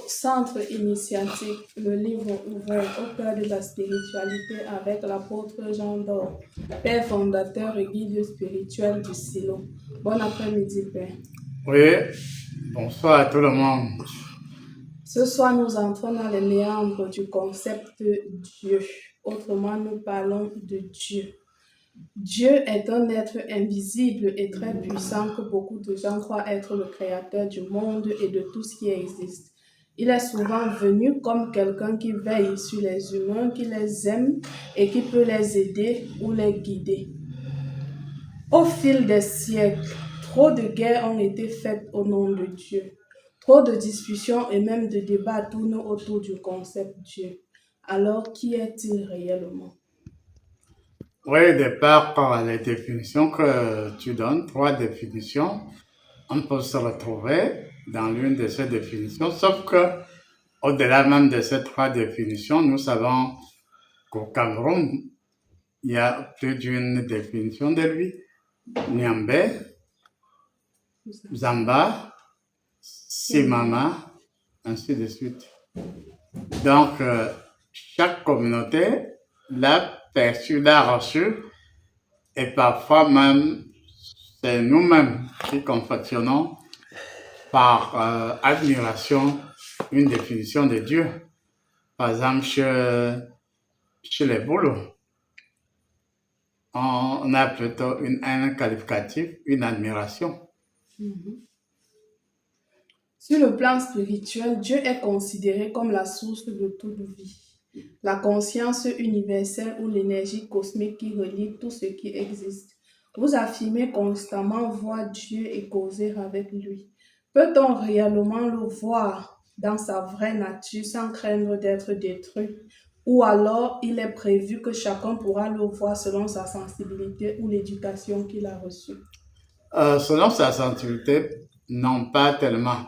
Centre initiatique, le livre ouvert au cœur de la spiritualité avec l'apôtre Jean d'Or, père fondateur et guide spirituel du Silo. Bon après-midi, Père. Oui, bonsoir à tout le monde. Ce soir, nous entrons dans les méandres du concept Dieu. Autrement, nous parlons de Dieu. Dieu est un être invisible et très puissant que beaucoup de gens croient être le créateur du monde et de tout ce qui existe. Il est souvent venu comme quelqu'un qui veille sur les humains, qui les aime et qui peut les aider ou les guider. Au fil des siècles, trop de guerres ont été faites au nom de Dieu. Trop de discussions et même de débats tournent autour du concept Dieu. Alors, qui est-il réellement? Oui, de par les définitions que tu donnes, 3 définitions, on peut se retrouver dans l'une de ces définitions, sauf que au-delà même de ces 3 définitions, nous savons qu'au Cameroun, il y a plus d'une définition de lui. Niambé, Zamba, Simama, ainsi de suite. Donc, chaque communauté l'a perçu, l'a reçu, et parfois même, c'est nous-mêmes qui confectionnons par admiration une définition de Dieu. Par exemple, chez les boulots, on a plutôt un qualificatif, une admiration. Sur le plan spirituel, Dieu est considéré comme la source de toute vie, la conscience universelle ou l'énergie cosmique qui relie tout ce qui existe. Vous affirmez constamment voir Dieu et causer avec lui. Peut-on réellement le voir dans sa vraie nature sans craindre d'être détruit? Ou alors il est prévu que chacun pourra le voir selon sa sensibilité ou l'éducation qu'il a reçue? Selon sa sensibilité, non pas tellement.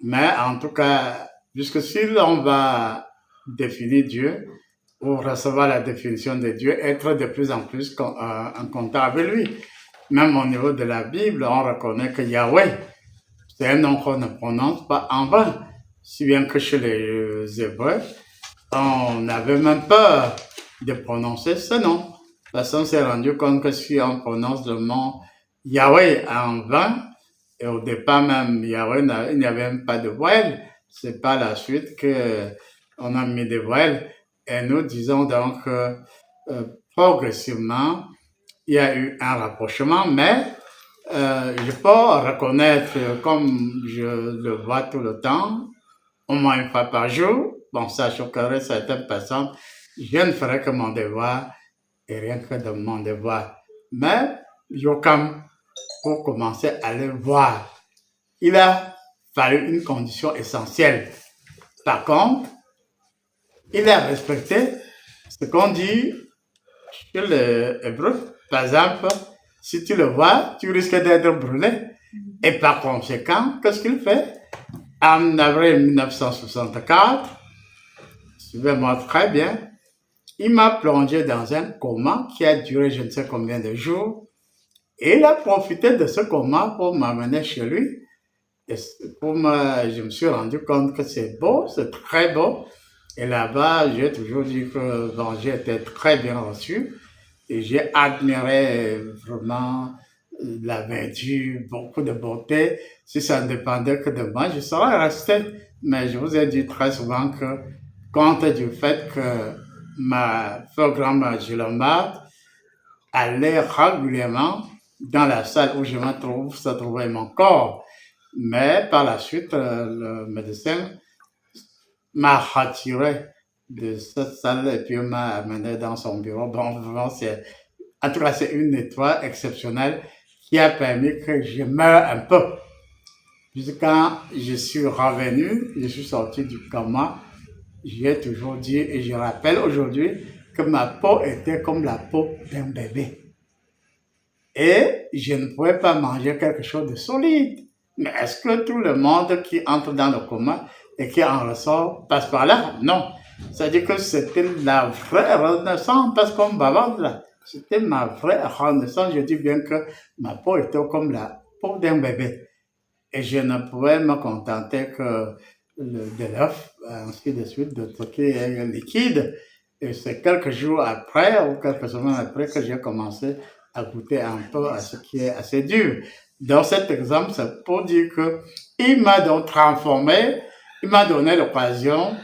Mais en tout cas, puisque si l'on va définir Dieu, ou recevoir la définition de Dieu, être de plus en plus en contact avec lui. Même au niveau de la Bible, on reconnaît que Yahweh, c'est un nom qu'on ne prononce pas en vain. Si bien que chez les Hébreux, on n'avait même peur de prononcer ce nom. Parce qu'on s'est rendu compte que si on prononce le nom Yahweh en vain, et au départ même, Yahweh, il n'y avait même pas de voile. C'est par la suite que on a mis des voiles. Et nous disons donc progressivement, il y a eu un rapprochement, mais je peux reconnaître, comme je le vois tout le temps, au moins une fois par jour, bon, ça choquerait certaines personnes, je ne ferai que mon devoir et rien que de mon devoir. Mais, Yokam, pour commencer à le voir, il a fallu une condition essentielle. Par contre, il a respecté ce qu'on dit chez les Hébreux. Par exemple, si tu le vois, tu risques d'être brûlé. Et par conséquent, qu'est-ce qu'il fait? En avril 1964, suivez-moi très bien, il m'a plongé dans un coma qui a duré je ne sais combien de jours. Et il a profité de ce coma pour m'amener chez lui. Et je me suis rendu compte que c'est beau, c'est très beau. Et là-bas, j'ai toujours dit que bon, j'ai été très bien reçu. Et j'ai admiré vraiment la verdure, beaucoup de beauté. Si ça ne dépendait que de moi, je serais resté. Mais je vous ai dit très souvent que, compte du fait que ma programme Gilomar allait régulièrement dans la salle où je me trouve, se trouvait mon corps. Mais par la suite, le médecin m'a retiré de cette salle et puis m'a amené dans son bureau. Bon, vraiment, en tout cas, c'est une étoile exceptionnelle qui a permis que je meure un peu. Puis quand je suis revenu, je suis sorti du coma, j'ai toujours dit et je rappelle aujourd'hui que ma peau était comme la peau d'un bébé. Et je ne pouvais pas manger quelque chose de solide. Mais est-ce que tout le monde qui entre dans le coma et qui en ressort passe par là? Non. C'est-à-dire que c'était la vraie renaissance, parce qu'on bavarde là. C'était ma vraie renaissance. Je dis bien que ma peau était comme la peau d'un bébé. Et je ne pouvais me contenter que de l'œuf, ainsi de suite, de ce qui est liquide. Et c'est quelques jours après ou quelques semaines après que j'ai commencé à goûter un peu à ce qui est assez dur. Dans cet exemple, c'est pour dire que il m'a donc transformé, il m'a donné l'occasion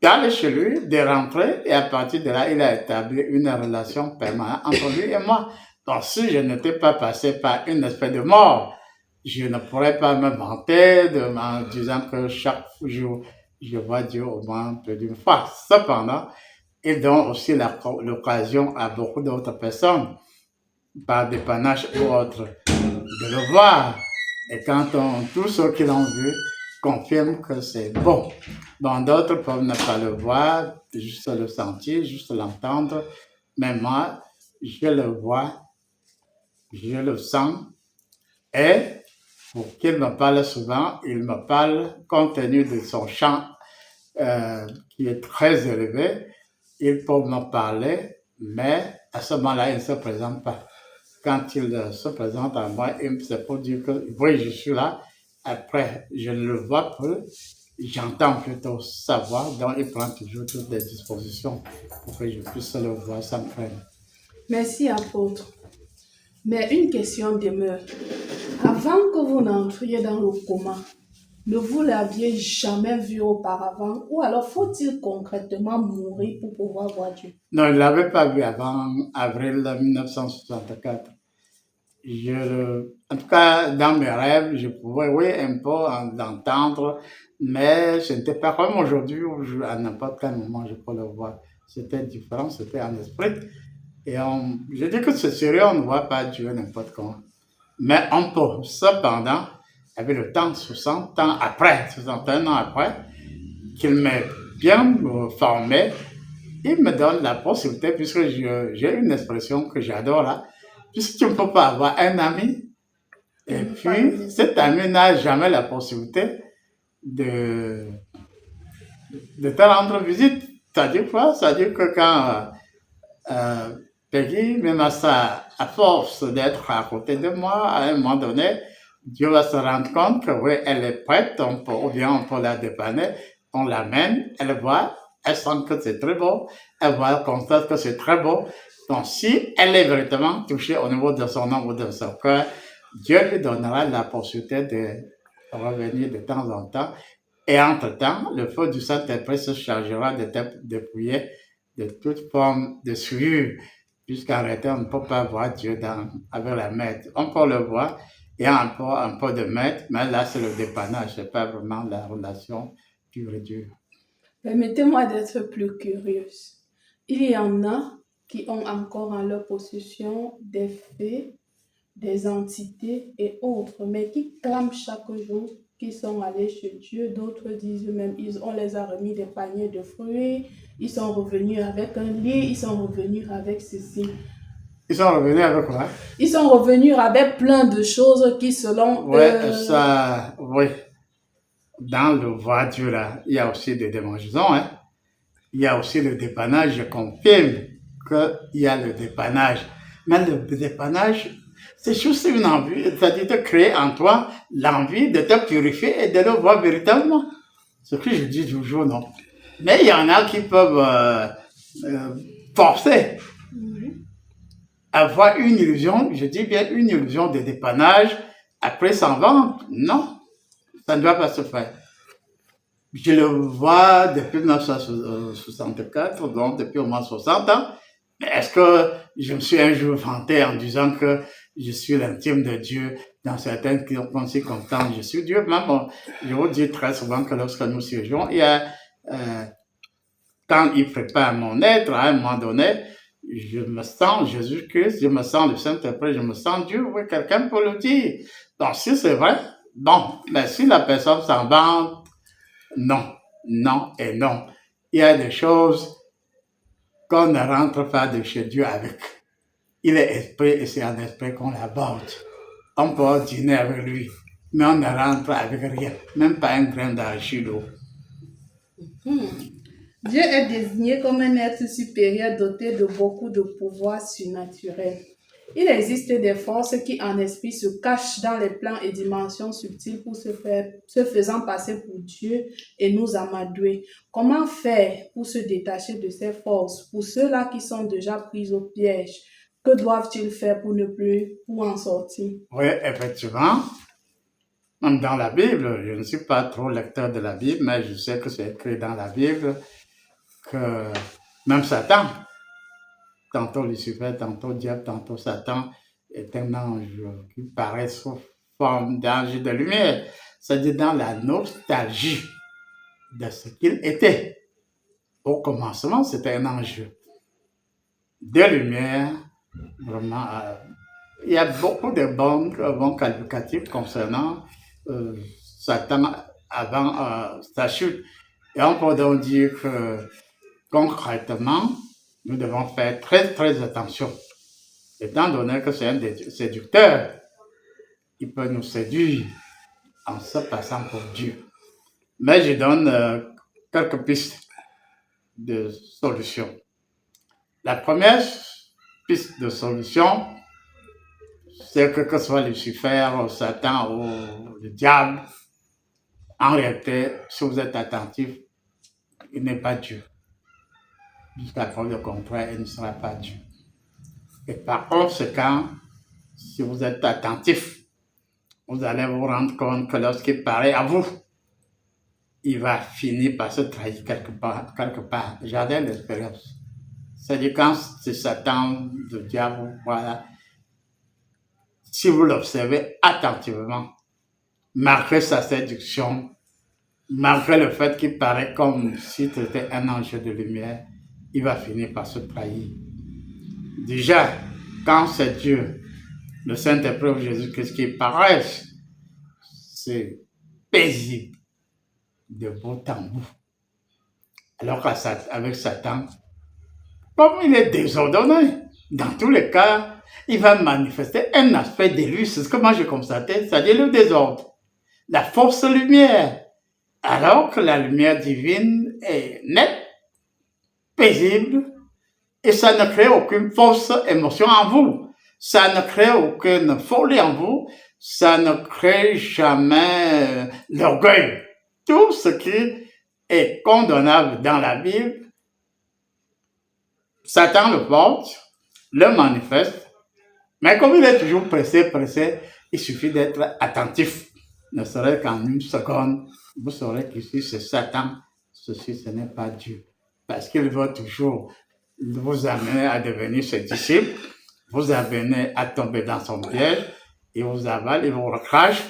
d'aller chez lui, de rentrer, et à partir de là, il a établi une relation permanente entre lui et moi. Donc, si je n'étais pas passé par une espèce de mort, je ne pourrais pas me vanter en disant que chaque jour, je vois Dieu au moins plus d'une fois. Cependant, il donne aussi l'occasion à beaucoup d'autres personnes, par des panaches ou autres, de le voir. Et quand tous ceux qui l'ont vu confirment que c'est bon. Bon, d'autres peuvent ne pas le voir, juste le sentir, juste l'entendre. Mais moi, je le vois, je le sens. Et pour qu'il me parle souvent, il me parle compte tenu de son chant qui est très élevé. Il peut me parler, mais à ce moment-là, il ne se présente pas. Quand il se présente à moi, c'est pour dire que oui, je suis là. Après, je ne le vois plus, j'entends plutôt sa voix, donc il prend toujours toutes les dispositions pour que je puisse le voir sans crainte. Merci, apôtre. Mais une question demeure. Avant que vous n'entriez dans le coma, ne vous l'aviez jamais vu auparavant ou alors faut-il concrètement mourir pour pouvoir voir Dieu? Non, je ne l'avais pas vu avant avril 1964. En tout cas, dans mes rêves, je pouvais, oui, un peu l'entendre, mais ce n'était pas comme aujourd'hui où à n'importe quel moment je peux le voir. C'était différent, c'était en esprit. Et je dis que c'est sérieux, on ne voit pas Dieu n'importe comment. Mais on peut, cependant, avec le temps, 60 ans après, 61 ans après, qu'il m'ait bien formé, il me donne la possibilité, puisque j'ai une expression que j'adore là, puisque tu ne peux pas avoir un ami, et puis cet ami n'a jamais la possibilité de, de te rendre visite. C'est-à-dire quoi? C'est-à-dire que quand Peggy, même à ça, à force d'être à côté de moi, à un moment donné, Dieu va se rendre compte que oui, elle est prête, ou bien on peut la dépanner, on l'amène, elle voit, elle sent que c'est très beau, elle voit, elle constate que c'est très beau. Donc, si elle est véritablement touchée au niveau de son âme ou de son cœur, Dieu lui donnera la possibilité de revenir de temps en temps. Et entre-temps, le feu du Saint-Esprit se chargera de te dépouiller de toute forme de souillure, puisqu'en réalité, on ne peut pas voir Dieu avec la maître. On peut le voir, il y a un peu de maître, mais là, c'est le dépannage, c'est pas vraiment la relation pure et dure. Permettez-moi d'être plus curieuse. Il y en a qui ont encore en leur possession des faits, des entités et autres, mais qui clament chaque jour qu'ils sont allés chez Dieu. D'autres disent même, on les a remis des paniers de fruits, ils sont revenus avec un lit, ils sont revenus avec ceci. Ils sont revenus avec quoi? Ils sont revenus avec plein de choses qui, selon oui. Dans le voiture, là, il y a aussi des démangeaisons, hein. Il y a aussi le dépannage. Je confirme qu'il y a le dépannage. Mais le dépannage, c'est juste une envie, c'est-à-dire de créer en toi l'envie de te purifier et de le voir véritablement. Ce que je dis toujours, non. Mais il y en a qui peuvent forcer avoir une illusion, je dis bien une illusion de dépannage, après s'en vendre. Non, ça ne doit pas se faire. Je le vois depuis 1964, donc depuis au moins 60 ans. Mais est-ce que je me suis un jour vanté en disant que je suis l'intime de Dieu dans certaines circonstances? Je suis Dieu. Même, je vous dis très souvent que lorsque nous siégeons, il y a, quand il prépare mon être, à un moment donné, je me sens Jésus-Christ, je me sens le Saint-Esprit, je me sens Dieu. Oui, quelqu'un peut le dire. Donc, si c'est vrai, bon, mais si la personne s'en vante, non, non et non. Il y a des choses qu'on ne rentre pas de chez Dieu avec. Il est esprit et c'est en esprit qu'on l'aborde. On peut dîner avec lui, mais on ne rentre avec rien, même pas un grain d'argile. Dieu est désigné comme un être supérieur doté de beaucoup de pouvoirs surnaturels. Il existe des forces qui en esprit se cachent dans les plans et dimensions subtiles pour se faisant passer pour Dieu et nous amadouer. Comment faire pour se détacher de ces forces? Pour ceux-là qui sont déjà pris au piège, que doivent-ils faire pour ne plus pour en sortir? Oui, effectivement, même dans la Bible, je ne suis pas trop lecteur de la Bible, mais je sais que c'est écrit dans la Bible que même Satan, tantôt Lucifer, tantôt diable, tantôt Satan, est un ange qui paraît sous forme d'ange de lumière, c'est-à-dire dans la nostalgie de ce qu'il était. Au commencement, c'était un ange de lumière, vraiment. Il y a beaucoup de bons qualificatifs concernant euh, Satan avant sa chute. Et on peut donc dire que concrètement, nous devons faire très très attention. Étant donné que c'est un séducteur, il peut nous séduire en se passant pour Dieu. Mais je donne quelques pistes de solutions. La première piste de solution, c'est que ce soit Lucifer, Satan ou le diable, en réalité, si vous êtes attentif, il n'est pas Dieu. Jusqu'à preuve le contraire, il ne sera pas Dieu. Et par conséquent, si vous êtes attentif, vous allez vous rendre compte que lorsqu'il paraît à vous, il va finir par se trahir quelque part. J'adore l'expérience. C'est-à-dire quand c'est Satan, le diable, voilà, si vous l'observez attentivement, malgré sa séduction, malgré le fait qu'il paraît comme si c'était un ange de lumière, il va finir par se trahir. Déjà, quand c'est Dieu, le Saint-Esprit Jésus-Christ qui paraît, c'est paisible de bout en bout. Alors qu'avec Satan, comme il est désordonné, dans tous les cas, il va manifester un aspect de lui, c'est ce que moi j'ai constaté, c'est-à-dire le désordre, la fausse lumière, alors que la lumière divine est nette, paisible, et ça ne crée aucune fausse émotion en vous, ça ne crée aucune folie en vous, ça ne crée jamais l'orgueil. Tout ce qui est condamnable dans la Bible, Satan le porte, le manifeste, mais comme il est toujours pressé, il suffit d'être attentif. Ne serait qu'en une seconde, vous saurez qu'ici c'est Satan, ceci ce n'est pas Dieu. Parce qu'il veut toujours vous amener à devenir ses disciples, vous amener à tomber dans son piège, il vous avale, il vous recrache,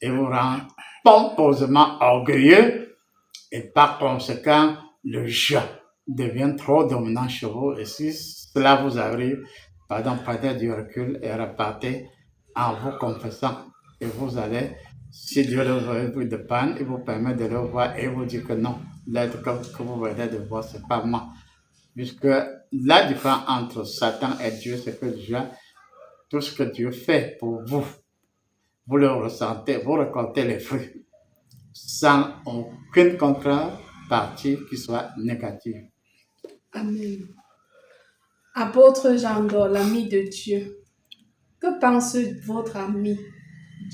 il vous rend pompeusement orgueilleux, et par conséquent, le jeu devient trop dominant chez vous. Et si cela vous arrive, pardon, prenez du recul et repartez en vous confessant. Et vous allez, si Dieu le veut, vous dépanne, il vous permet de le voir et vous dit que non, l'être que vous venez de voir, c'est pas moi. Puisque la différence entre Satan et Dieu, c'est que déjà, tout ce que Dieu fait pour vous, vous le ressentez, vous récoltez les fruits, sans aucune contrepartie qui soit négative. Amen. Apôtre Jean-Dor, l'ami de Dieu, que pense votre ami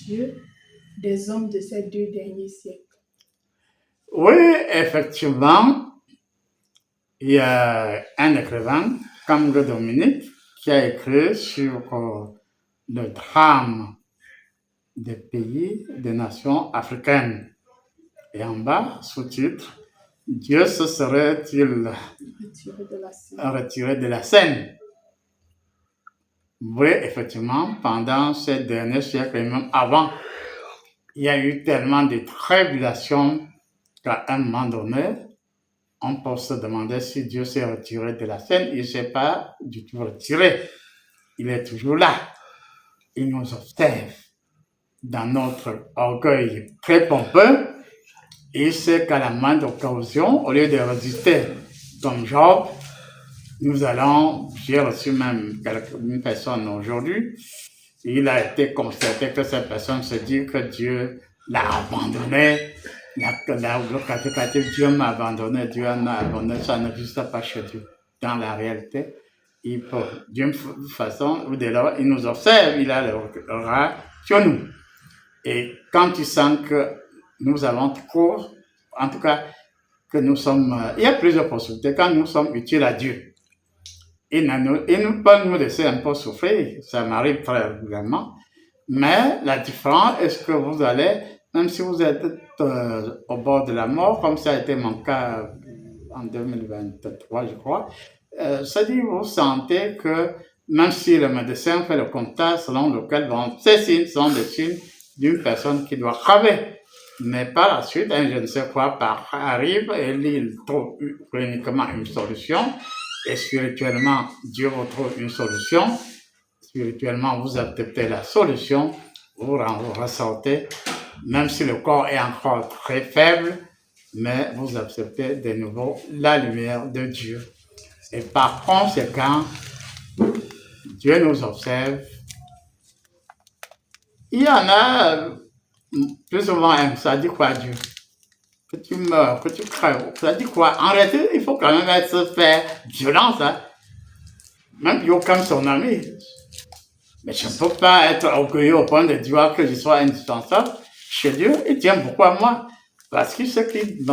Dieu des hommes de ces 2 derniers siècles? Oui, effectivement, il y a un écrivain, Camille Dominique, qui a écrit sur le drame des pays, des nations africaines. Et en bas, sous-titre, Dieu se serait-il retiré de la scène? Oui, effectivement, pendant ces derniers siècles et même avant, il y a eu tellement de tribulations qu'à un moment donné, on peut se demander si Dieu s'est retiré de la scène. Il ne s'est pas du tout retiré. Il est toujours là. Il nous observe dans notre orgueil très pompeux. Il sait qu'à la moindre occasion, au lieu de résister comme Job, j'ai reçu même une personne aujourd'hui, il a été constaté que cette personne se dit que Dieu l'a abandonné, le qualificatif Dieu m'a abandonné, Dieu m'a abandonné, ça n'existe pas chez Dieu. Dans la réalité, il peut, d'une façon ou de l'autre, il nous observe, il a le regard sur nous. Et quand il sent que nous avons cours, en tout cas, que nous sommes, il y a plusieurs possibilités. Quand nous sommes utiles à Dieu, il peut nous laisser un peu souffrir, ça m'arrive très régulièrement. Mais la différence est que vous allez, même si vous êtes au bord de la mort, comme ça a été mon cas en 2023, je crois, c'est-à-dire vous sentez que même si le médecin fait le constat selon lequel ces signes sont des signes d'une personne qui doit crever. Mais par la suite, je ne sais quoi arrive et il trouve cliniquement une solution et spirituellement, Dieu vous trouve une solution. Spirituellement, vous acceptez la solution, vous ressortez, même si le corps est encore très faible, mais vous acceptez de nouveau la lumière de Dieu. Et par conséquent, Dieu nous observe. Il y en a plus souvent, ça dit quoi Dieu? Que tu meurs, que tu crèves, ça dit quoi? En réalité, il faut quand même se faire violence, hein? Même Yo comme son ami. Mais je ne peux pas être orgueilleux au point de dire que je sois indispensable chez Dieu. Il tient beaucoup à moi. Parce qu'il sait qu'il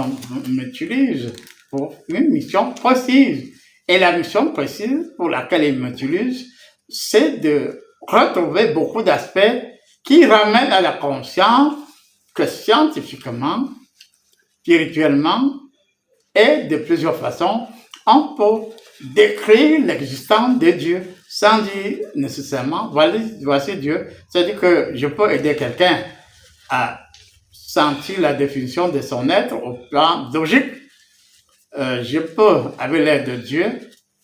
m'utilise pour une mission précise. Et la mission précise pour laquelle il m'utilise, c'est de retrouver beaucoup d'aspects qui ramènent à la conscience que scientifiquement, spirituellement et de plusieurs façons, on peut décrire l'existence de Dieu sans dire nécessairement voici Dieu. C'est-à-dire que je peux aider quelqu'un à sentir la définition de son être au plan logique. Je peux, avec l'aide de Dieu,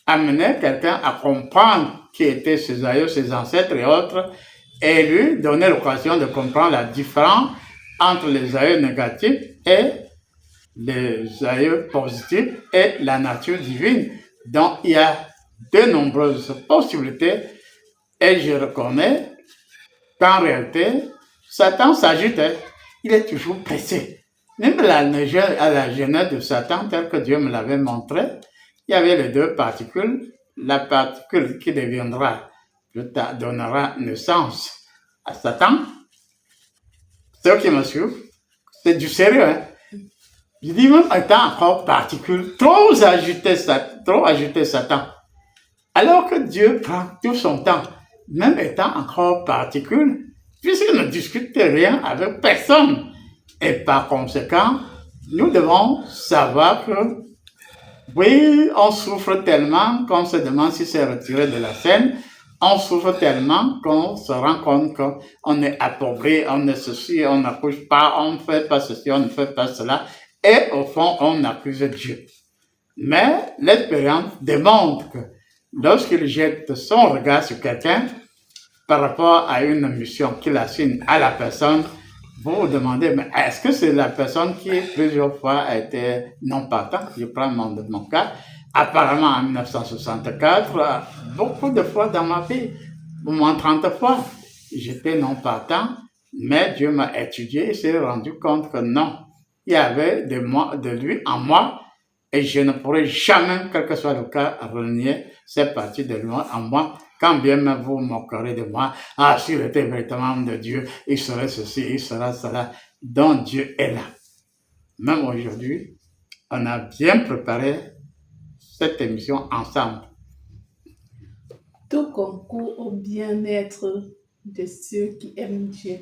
amener quelqu'un à comprendre qui étaient ses aïeux, ses ancêtres et autres, et lui donner l'occasion de comprendre la différence entre les aïeux négatifs et les aïeux positifs et la nature divine. Donc, il y a de nombreuses possibilités et je reconnais qu'en réalité, Satan s'agite, il est toujours pressé. Même à la genèse de Satan, tel que Dieu me l'avait montré, il y avait les deux particules. La particule qui deviendra, donnera naissance à Satan. Ceux qui me suivent, c'est du sérieux, hein? Je dis même étant encore particule, trop agité Satan. Alors que Dieu prend tout son temps, même étant encore particule, puisqu'il ne discute rien avec personne. Et par conséquent, nous devons savoir que, oui, on souffre tellement qu'on se demande si c'est retiré de la scène. On souffre tellement qu'on se rend compte qu'on est appauvri, on est ceci, on n'accouche pas, on ne fait pas ceci, on ne fait pas cela. Et au fond, on accuse Dieu. Mais l'expérience démontre que lorsqu'il jette son regard sur quelqu'un par rapport à une mission qu'il assigne à la personne, vous vous demandez, mais est-ce que c'est la personne qui plusieurs fois a été non partant? Je prends mon cas. Apparemment, en 1964, beaucoup de fois dans ma vie, au moins 30 fois, j'étais non partant, mais Dieu m'a étudié et s'est rendu compte que non, il y avait de lui en moi et je ne pourrai jamais, quel que soit le cas, renier cette partie de lui en moi. Quand bien même vous moquerez de moi, ah, s'il était véritablement de Dieu, il serait ceci, il sera cela. Donc Dieu est là. Même aujourd'hui, on a bien préparé cette émission ensemble. Tout concourt au bien-être de ceux qui aiment Dieu.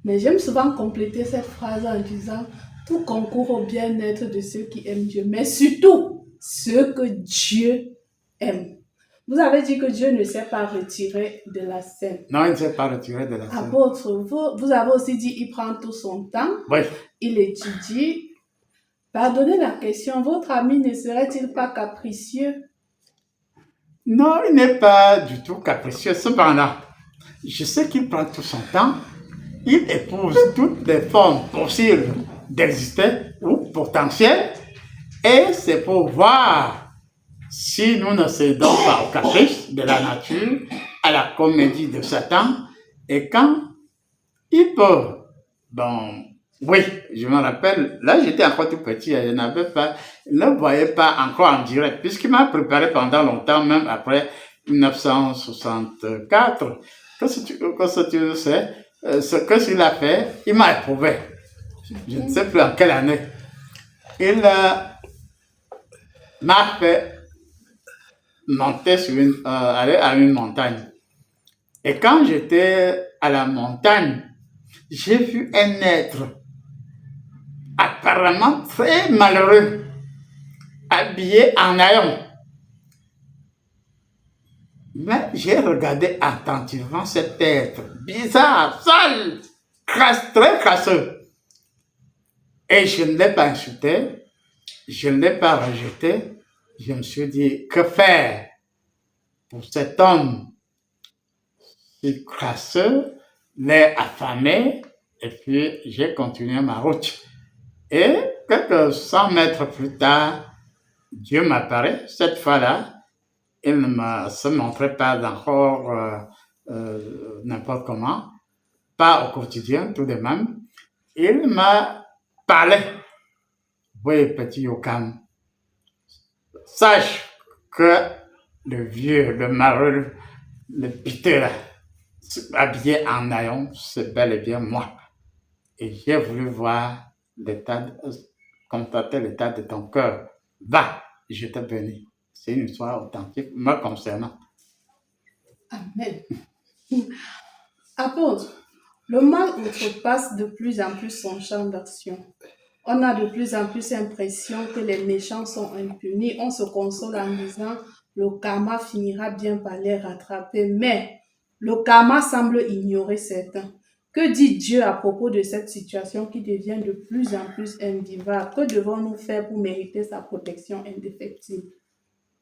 Mais j'aime souvent compléter cette phrase en disant tout concourt au bien-être de ceux qui aiment Dieu, mais surtout ceux que Dieu aime. Vous avez dit que Dieu ne s'est pas retiré de la scène. Non, il ne s'est pas retiré de la scène. Apôtre, vous avez aussi dit qu'il prend tout son temps. Oui. Il étudie. Pardonnez la question, votre ami ne serait-il pas capricieux? Non, il n'est pas du tout capricieux. Cependant, je sais qu'il prend tout son temps. Il épouse toutes les formes possibles d'exister ou potentielles. Et c'est pour voir si nous ne cédons pas au caprice de la nature, à la comédie de Satan. Et quand il peut, bon, oui, je me rappelle, là j'étais encore tout petit, je ne voyais pas encore en direct, puisqu'il m'a préparé pendant longtemps, même après, 1964, que ce tu sais, ce que s'il a fait, il m'a éprouvé. Je ne sais plus en quelle année. Il m'a fait monter aller à une montagne. Et quand j'étais à la montagne, j'ai vu un être apparemment très malheureux, habillé en haillons. Mais j'ai regardé attentivement cet être bizarre, sale, très crasseux. Et je ne l'ai pas insulté, je ne l'ai pas rejeté. Je me suis dit, que faire pour cet homme si crasseux, l'air affamé, et puis j'ai continué ma route. Et quelques 100 mètres plus tard, Dieu m'apparaît. Cette fois-là, il ne se montrait pas encore n'importe comment, pas au quotidien tout de même. Il m'a parlé. Oui, petit Yokam, sache que le vieux, le malheureux, le piteux, habillé en haillons, c'est bel et bien moi. Et j'ai voulu voir constater l'état de ton cœur. Va, je te bénis. C'est une histoire authentique me concernant. Amen. Apôtre, le mal outrepasse de plus en plus son champ d'action. On a de plus en plus l'impression que les méchants sont impunis. On se console en disant le karma finira bien par les rattraper. Mais le karma semble ignorer certains. Que dit Dieu à propos de cette situation qui devient de plus en plus invivable? Que devons-nous faire pour mériter sa protection indéfectible?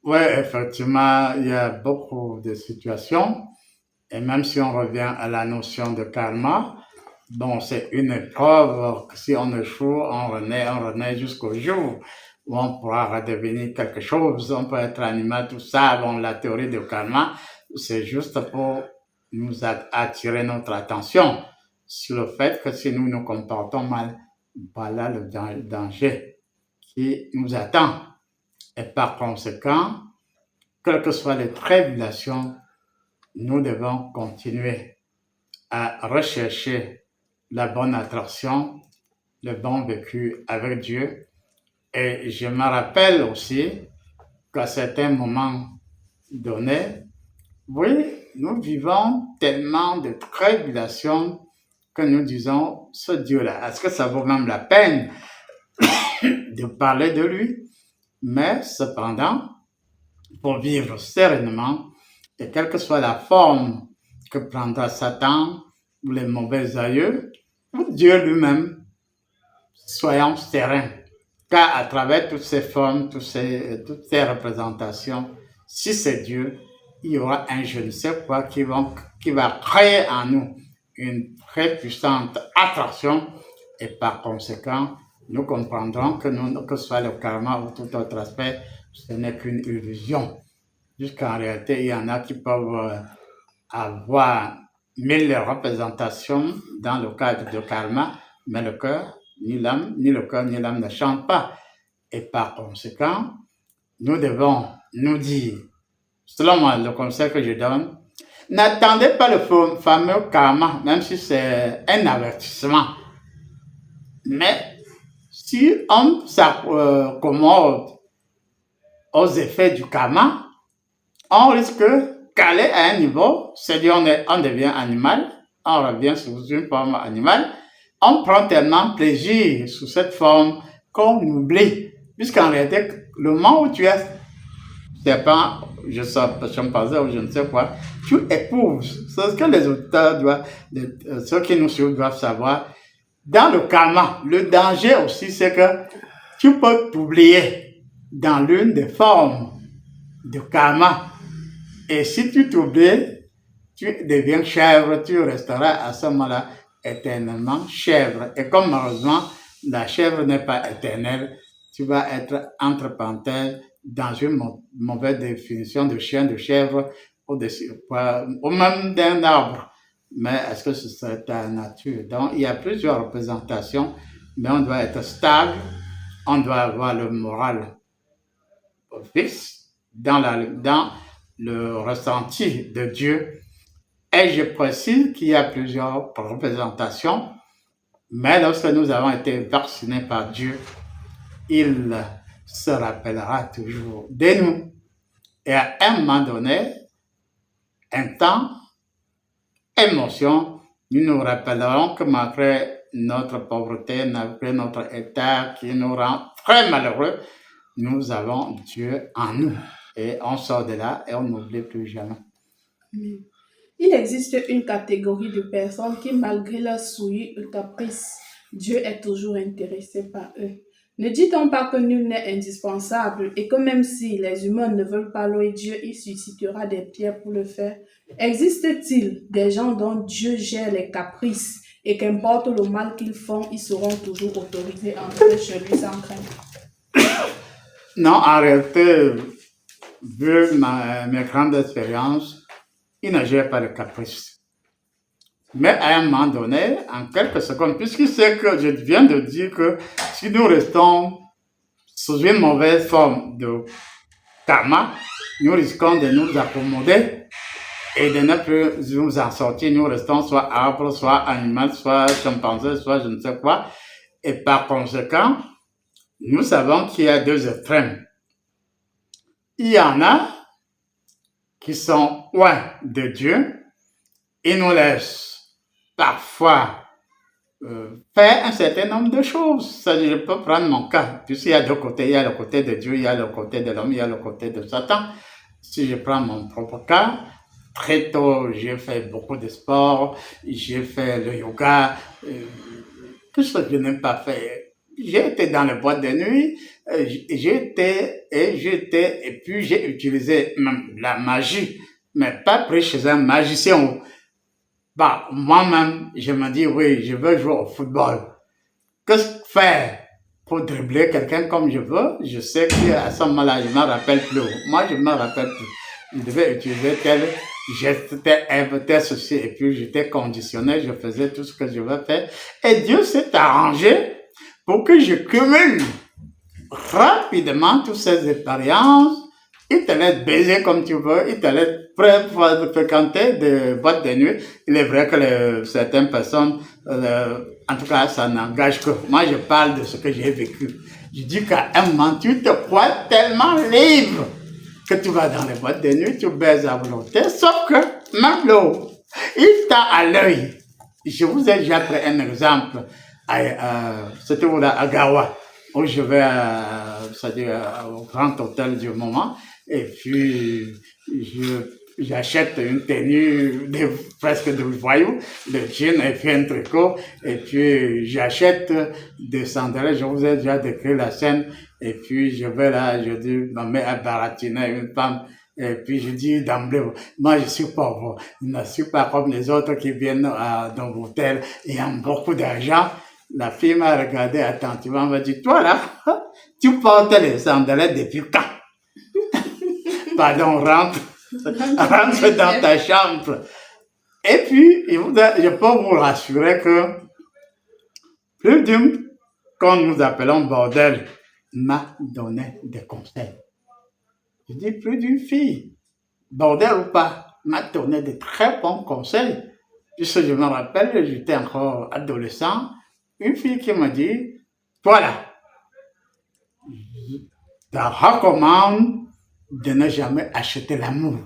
Oui, effectivement, il y a beaucoup de situations. Et même si on revient à la notion de karma, bon, c'est une épreuve. Si on échoue, on renaît jusqu'au jour où on pourra redevenir quelque chose. On peut être animal, tout ça. Bon, la théorie du karma, c'est juste pour nous attirer notre attention sur le fait que si nous nous comportons mal, voilà le danger qui nous attend. Et par conséquent, quelles que soient les tribulations, nous devons continuer à rechercher la bonne attraction, le bon vécu avec Dieu. Et je me rappelle aussi qu'à certains moments donnés, oui, nous vivons tellement de tribulations que nous disons, ce Dieu-là, est-ce que ça vaut même la peine de parler de lui? Mais cependant, pour vivre sereinement, et quelle que soit la forme que prendra Satan ou les mauvais aïeux, ou Dieu lui-même, soyons sereins. Car à travers toutes ces formes, toutes ces représentations, si c'est Dieu, il y aura un je ne sais quoi qui va créer en nous une très puissante attraction et par conséquent, nous comprendrons que ce soit le karma ou tout autre aspect, ce n'est qu'une illusion. Jusqu'en réalité, il y en a qui peuvent avoir 1000 représentations dans le cadre du karma, mais le cœur, ni l'âme, ni le cœur, ni l'âme ne chantent pas. Et par conséquent, nous devons nous dire, selon moi, le conseil que je donne, n'attendez pas le fameux karma, même si c'est un avertissement. Mais si on s'accommode aux effets du karma, on risque d'aller à un niveau, c'est-à-dire on devient animal, on revient sous une forme animale, on prend tellement plaisir sous cette forme qu'on oublie, puisqu'en réalité, le moment où tu es serpent, je ne sais quoi, tu épouses. C'est ce que les auteurs doivent, ceux qui nous suivent doivent savoir. Dans le karma, le danger aussi, c'est que tu peux t'oublier dans l'une des formes du karma. Et si tu t'oublies, tu deviens chèvre, tu resteras à ce moment-là éternellement chèvre. Et comme malheureusement, la chèvre n'est pas éternelle, tu vas être entre parenthèses dans une mauvaise définition de chien, de chèvre, ou même d'un arbre. Mais est-ce que ce serait ta nature? Donc, il y a plusieurs représentations, mais on doit être stable, on doit avoir le moral fixe dans le ressenti de Dieu. Et je précise qu'il y a plusieurs représentations, mais lorsque nous avons été vaccinés par Dieu, il se rappellera toujours de nous. Et à un moment donné, un temps, émotion, nous nous rappellerons que malgré notre pauvreté, malgré notre état qui nous rend très malheureux, nous avons Dieu en nous. Et on sort de là et on n'oublie plus jamais. Il existe une catégorie de personnes qui, malgré leur souillure et caprice, Dieu est toujours intéressé par eux. Ne dit-on pas que nul n'est indispensable et que même si les humains ne veulent pas louer Dieu, il suscitera des pierres pour le faire? Existe-t-il des gens dont Dieu gère les caprices et qu'importe le mal qu'ils font, ils seront toujours autorisés à entrer chez lui sans crainte? Non, en réalité, vu mes grandes expériences, il ne gère pas le caprice. Mais à un moment donné, en quelques secondes, puisqu'il sait que je viens de dire que si nous restons sous une mauvaise forme de karma, nous risquons de nous accommoder et de ne plus nous en sortir. Nous restons soit arbre, soit animal, soit chimpanzé, soit je ne sais quoi. Et par conséquent, nous savons qu'il y a deux extrêmes. Il y en a qui sont loin de Dieu et nous laissent parfois faire un certain nombre de choses. Ça, je peux prendre mon cas, puisqu'il y a deux côtés. Il y a le côté de Dieu, il y a le côté de l'homme, il y a le côté de Satan. Si je prends mon propre cas, très tôt, j'ai fait beaucoup de sport, j'ai fait le yoga, tout ce que je n'ai pas fait. J'ai été dans les boîtes de nuit, et puis j'ai utilisé même la magie, mais pas pris chez un magicien. Bah, moi-même, je me dis, oui, je veux jouer au football. Qu'est-ce faire pour dribbler quelqu'un comme je veux? Je sais qu'à ce moment-là, je ne me rappelle plus. Moi, je ne me rappelle plus. Je devais utiliser tel geste, tel ceci, et puis j'étais conditionné, je faisais tout ce que je veux faire. Et Dieu s'est arrangé pour que je cumule rapidement toutes ces expériences. Il te laisse baiser comme tu veux, il te laisse fréquenter des boîtes de nuit. Il est vrai que certaines personnes, en tout cas, ça n'engage que moi, je parle de ce que j'ai vécu. Je dis qu'à un moment, tu te crois tellement libre que tu vas dans les boîtes de nuit, tu baises à volonté, sauf que même l'eau, il t'a à l'œil. Je vous ai déjà pris un exemple. C'était à Gawa, où je vais au grand hôtel du moment. Et puis, j'achète une tenue presque de voyou, de jean et puis un tricot. Et puis, j'achète des sandales. Je vous ai déjà décrit la scène. Et puis, je vais là, je dis, ma mère a baratiner une femme. Et puis, je dis d'emblée, moi, je suis pauvre. Je ne suis pas comme les autres qui viennent dans l'hôtel et ont beaucoup d'argent. La fille m'a regardé attentivement, m'a dit, toi là, tu portes les sandales depuis quand? Pardon, rentre dans ta chambre. Et puis, je peux vous rassurer que plus d'une, quand nous appelons bordel, m'a donné des conseils. Je dis plus d'une fille, bordel ou pas, m'a donné de très bons conseils. Puisque je me rappelle, j'étais encore adolescent, une fille qui m'a dit, voilà, je te recommande de ne jamais acheter l'amour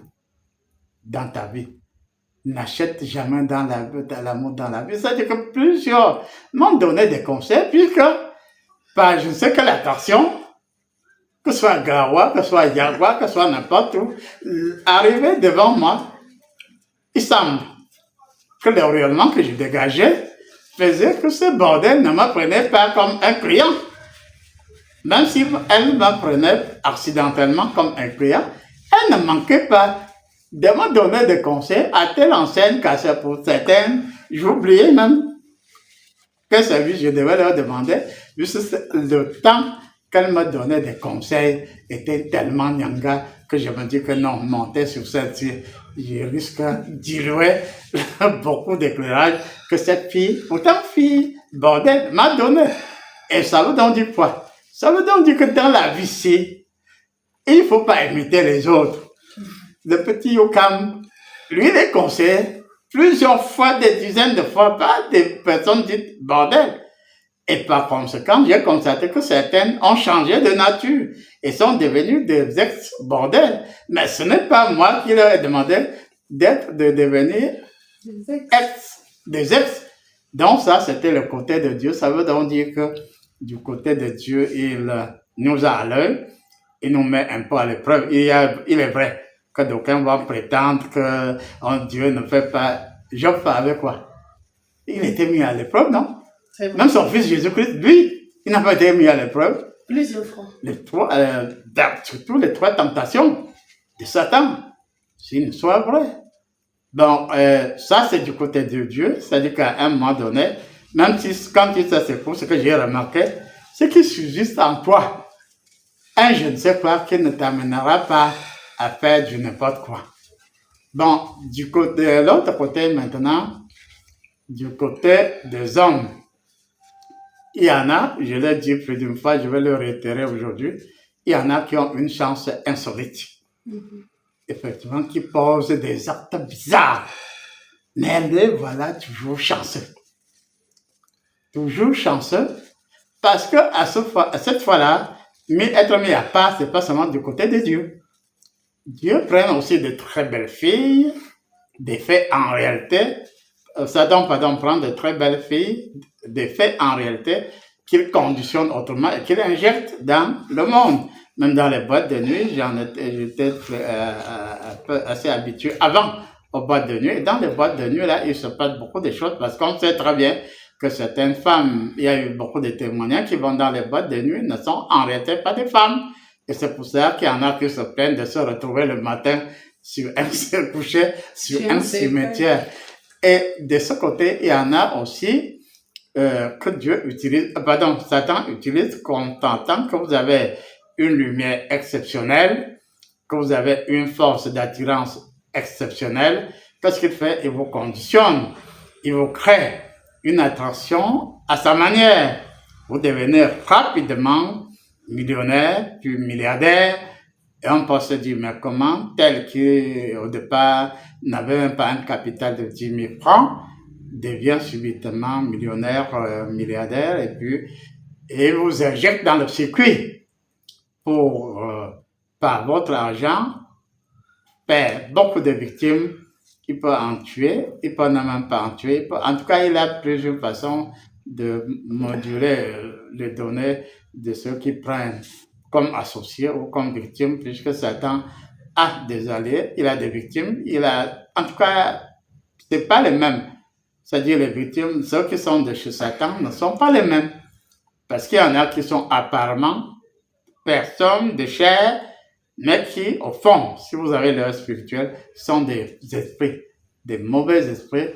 dans ta vie. N'achète jamais l'amour dans la vie. C'est-à-dire que plusieurs m'ont donné des conseils, puisque par je ne sais quelle attraction, que ce soit Gawa, que ce soit Yagwa, que ce soit n'importe où, arrivé devant moi, il semble que le rayonnement que je dégageais faisait que ce bordel ne me prenait pas comme un client. Même si elle me prenait accidentellement comme un client, elle ne manquait pas de me donner des conseils à telle enseigne qu'à pour certaines, j'oubliais même quel service je devais leur demander, juste le temps qu'elle me donnait des conseils était tellement nyanga que je me dis que non, monter sur celle-ci, je risque de diluer beaucoup d'éclairage que cette fille, pourtant fille, bordel, m'a donné. Et ça veut donc dire quoi? Ça veut donc dire que dans la vie, il ne faut pas imiter les autres. le petit Yokam, lui, il est conseillé plusieurs fois, des dizaines de fois, par des personnes dites bordel. Et par conséquent, j'ai constaté que certaines ont changé de nature et sont devenues des ex-bordels. Mais ce n'est pas moi qui leur ai demandé de devenir des ex. Donc ça, c'était le côté de Dieu. Ça veut donc dire que du côté de Dieu, il nous a à l'œil, il nous met un peu à l'épreuve. Il est vrai que d'aucuns vont prétendre que Dieu ne fait pas. Job avec quoi? Il était mis à l'épreuve, non? Même son fils Jésus-Christ, lui, il n'a pas été mis à l'épreuve. Plusieurs fois. Surtout les 3 tentations de Satan, s'il ne soit vrai. Donc, ça, c'est du côté de Dieu. C'est-à-dire qu'à un moment donné, même si, quand il se secoue, ce que j'ai remarqué, c'est qu'il subsiste en toi un je ne sais quoi qui ne t'amènera pas à faire du n'importe quoi. Bon, de l'autre côté maintenant, du côté des hommes, il y en a, je l'ai dit plus d'une fois, je vais le réitérer aujourd'hui, il y en a qui ont une chance insolite. Effectivement, qui posent des actes bizarres. Mais les voilà toujours chanceux. Toujours chanceux, parce que à cette fois-là, être mis à part, c'est pas seulement du côté de Dieu. Dieu prend aussi de très belles filles, des faits en réalité, Satan, prend de très belles filles, des faits en réalité, qu'il conditionne autrement et qu'il injecte dans le monde. Même dans les boîtes de nuit, j'étais assez habitué avant aux boîtes de nuit. Et dans les boîtes de nuit, là, il se passe beaucoup de choses parce qu'on sait très bien que certaines femmes, il y a eu beaucoup de témoignages qui vont dans les boîtes de nuit, ne sont en réalité pas des femmes. Et c'est pour ça qu'il y en a qui se plaignent de se retrouver le matin sur un coucher sur un cimetière. Et de ce côté, il y en a aussi que Satan utilise comme tant que vous avez une lumière exceptionnelle, que vous avez une force d'attirance exceptionnelle. Qu'est-ce qu'il fait? Il vous conditionne, il vous crée une attraction à sa manière. Vous devenez rapidement millionnaire, puis milliardaire, et on peut se dire, mais comment tel qui, au départ, n'avait même pas un capital de 10 000 francs, devient subitement millionnaire, milliardaire, et vous injecte dans le circuit pour, par votre argent, faire beaucoup de victimes. Il peut en tuer, il peut même pas en tuer. En tout cas, il a plusieurs façons de moduler les données de ceux qui prennent comme associés ou comme victimes, puisque Satan a des alliés, il a des victimes, en tout cas, c'est pas les mêmes. C'est-à-dire les victimes, ceux qui sont de chez Satan ne sont pas les mêmes. Parce qu'il y en a qui sont apparemment personnes de chair, mais qui, au fond, si vous avez l'œil spirituel, sont des esprits, des mauvais esprits.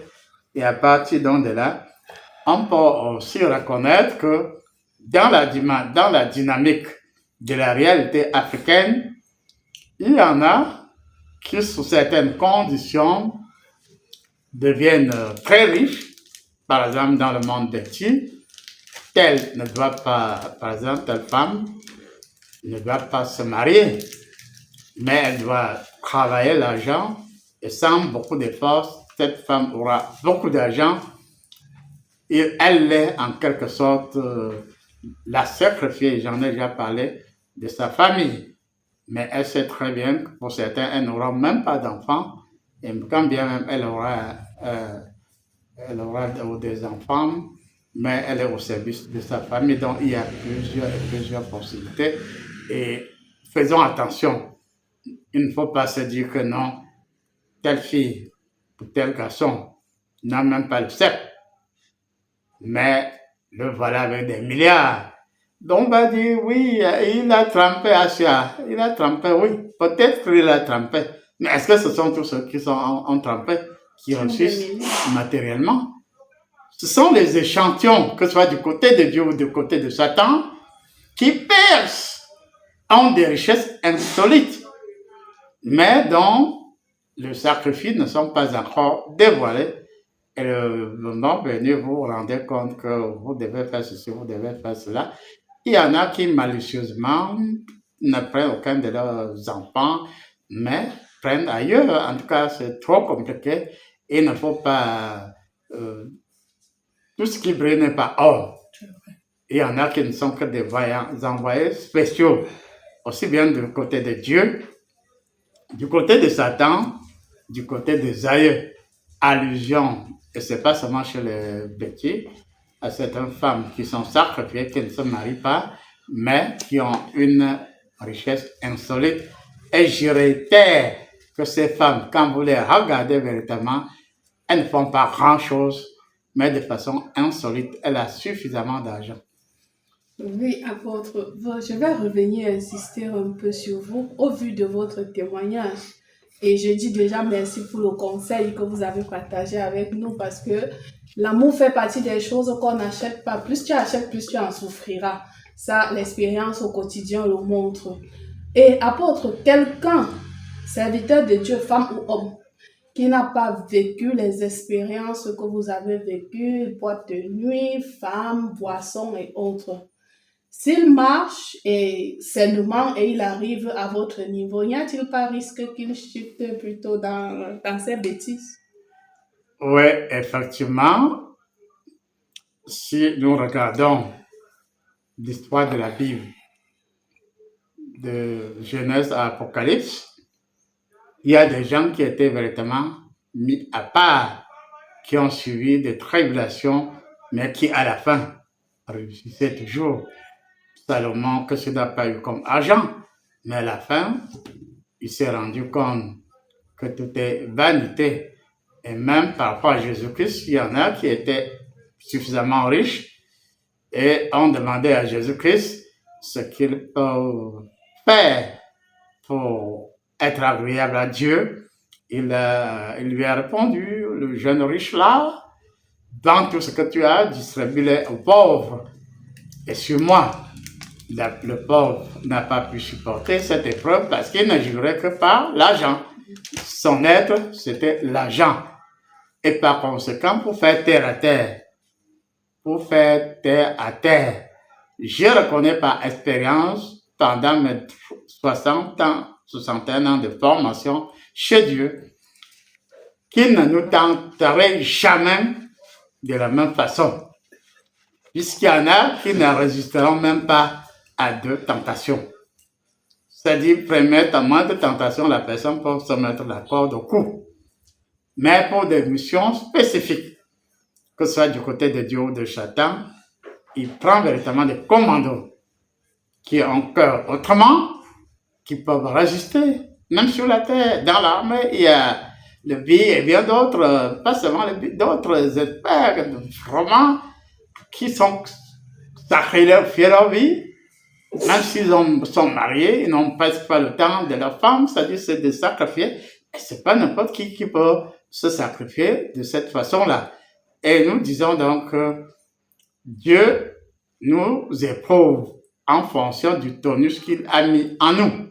Et à partir de là, on peut aussi reconnaître que dans la dynamique de la réalité africaine, il y en a qui, sous certaines conditions, deviennent très riches. Par exemple, dans le monde des filles, telle ne doit pas, par exemple, telle femme ne doit pas se marier, mais elle doit travailler l'argent et sans beaucoup d'efforts, cette femme aura beaucoup d'argent et elle est en quelque sorte la sacrifiée, j'en ai déjà parlé, de sa famille. Mais elle sait très bien que pour certains, elle n'aura même pas d'enfants. Et quand bien même elle aura des enfants, mais elle est au service de sa famille. Donc il y a plusieurs possibilités. Et faisons attention. Il ne faut pas se dire que non, telle fille ou tel garçon n'a même pas le sexe. Mais le voilà avec des milliards. Donc on va dire, oui, il a trempé Asia. Il a trempé, oui. Peut-être qu'il a trempé. Mais est-ce que ce sont tous ceux qui ont trempé, qui réussissent matériellement? Ce sont les échantillons, que ce soit du côté de Dieu ou du côté de Satan, qui percent, ont des richesses insolites, mais dont le sacrifice ne sont pas encore dévoilés. Et le moment venu, vous vous rendez compte que vous devez faire ceci, vous devez faire cela. Il y en a qui, malicieusement, ne prennent aucun de leurs enfants, mais prennent ailleurs. En tout cas, c'est trop compliqué. Il ne faut pas... tout ce qui brille n'est pas or. Il y en a qui ne sont que des envoyés spéciaux, aussi bien du côté de Dieu, du côté de Satan, du côté des aïeux. Allusion, et ce n'est pas seulement chez les petits, à certaines femmes qui sont sacrifiées, qui ne se marient pas, mais qui ont une richesse insolite. Et je réitère que ces femmes, quand vous les regardez véritablement, elles ne font pas grand-chose, mais de façon insolite. Elle a suffisamment d'argent. Oui, apôtre, je vais revenir insister un peu sur vous au vu de votre témoignage. Et je dis déjà merci pour le conseil que vous avez partagé avec nous parce que l'amour fait partie des choses qu'on n'achète pas. Plus tu achètes, plus tu en souffriras. Ça, l'expérience au quotidien le montre. Et apôtre, quelqu'un, serviteur de Dieu, femme ou homme, qui n'a pas vécu les expériences que vous avez vécues, boîte de nuit, femmes, boissons et autres, s'il marche et sainement et il arrive à votre niveau, n'y a-t-il pas risque qu'il chute plutôt dans ses bêtises? Oui, effectivement, si nous regardons l'histoire de la Bible, de Genèse à Apocalypse, il y a des gens qui étaient véritablement mis à part, qui ont suivi des tribulations, mais qui à la fin réussissaient toujours. Salomon, que ce n'a pas eu comme argent, mais à la fin, il s'est rendu compte que tout est vanité. Et même par rapport à Jésus-Christ, il y en a qui étaient suffisamment riches et ont demandé à Jésus-Christ ce qu'il peut faire pour être agréable à Dieu. Il lui a répondu, le jeune riche là, dans tout ce que tu as, distribue-le aux pauvres. Et sur moi, le pauvre n'a pas pu supporter cette épreuve parce qu'il ne jurait que par l'argent. Son être, c'était l'argent. Et par conséquent, pour faire terre à terre, je reconnais par expérience, pendant mes 61 ans de formation chez Dieu, qu'il ne nous tenterait jamais de la même façon. Puisqu'il y en a qui ne résisteront même pas à deux tentations. C'est-à-dire, première de tentation, la personne peut se mettre la corde au cou. Mais pour des missions spécifiques, que ce soit du côté de Dieu ou de Satan, il prend véritablement des commandos qui ont cœur autrement, qui peuvent résister, même sur la terre. Dans l'armée, il y a le BI et bien d'autres, pas seulement le BI, d'autres experts, vraiment, qui sont sacrifiés leur vie. Même s'ils sont mariés, ils n'ont presque pas le temps de leur femme, c'est-à-dire c'est de sacrifier. Et c'est pas n'importe qui peut se sacrifier de cette façon-là. Et nous disons donc que Dieu nous éprouve en fonction du tonus qu'il a mis en nous.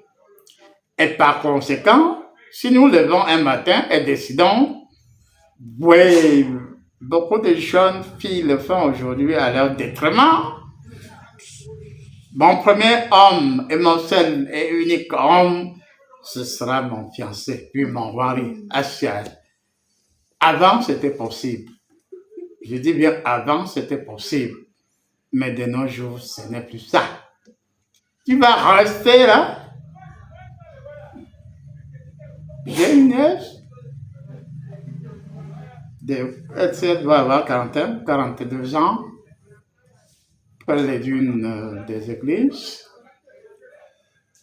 Et par conséquent, si nous levons un matin et décidons, oui, beaucoup de jeunes filles le font aujourd'hui à leur détriment. Mon premier homme et mon seul et unique homme, ce sera mon fiancé, puis mon mari, Asiel. Avant, c'était possible. Je dis bien avant, c'était possible. Mais de nos jours, ce n'est plus ça. Tu vas rester là. J'ai une nièce. Elle doit avoir 42 ans. Elle est d'une des églises.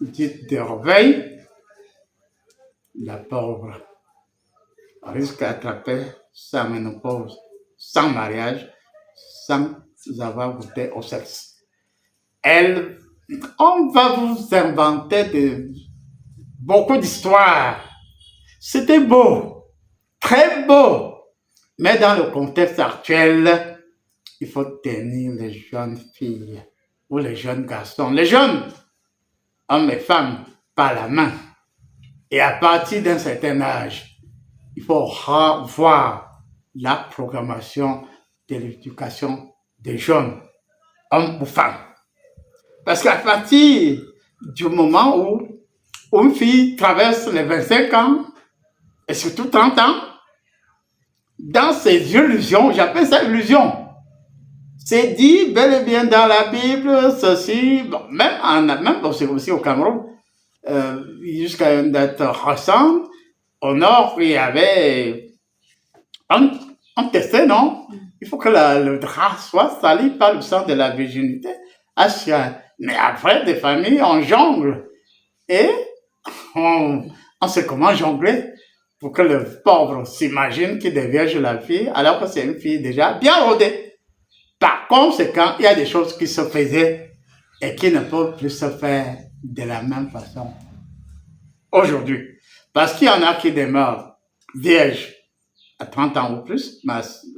Dite de réveil. La pauvre risque d'attraper sa ménopause, sans mariage, sans avoir goûté au sexe. On va vous inventer beaucoup d'histoires. C'était beau, très beau, mais dans le contexte actuel, il faut tenir les jeunes filles ou les jeunes garçons, les jeunes hommes et femmes par la main. Et à partir d'un certain âge, il faut revoir la programmation de l'éducation des jeunes, hommes ou femmes. Parce qu'à partir du moment où où une fille traverse les 25 ans et surtout 30 ans, dans ses illusions, j'appelle ça illusion. C'est dit bel et bien dans la Bible, ceci, bon, même aussi au Cameroun, jusqu'à une date récente, au nord, il y avait un testé, non? Il faut que le drap soit sali par le sang de la virginité. Mais après, des familles, on jongle. Et on sait comment jongler pour que le pauvre s'imagine qu'il dévierge la fille, alors que c'est une fille déjà bien rodée. Par conséquent, il y a des choses qui se faisaient et qui ne peuvent plus se faire de la même façon aujourd'hui. Parce qu'il y en a qui demeurent vierges à 30 ans ou plus.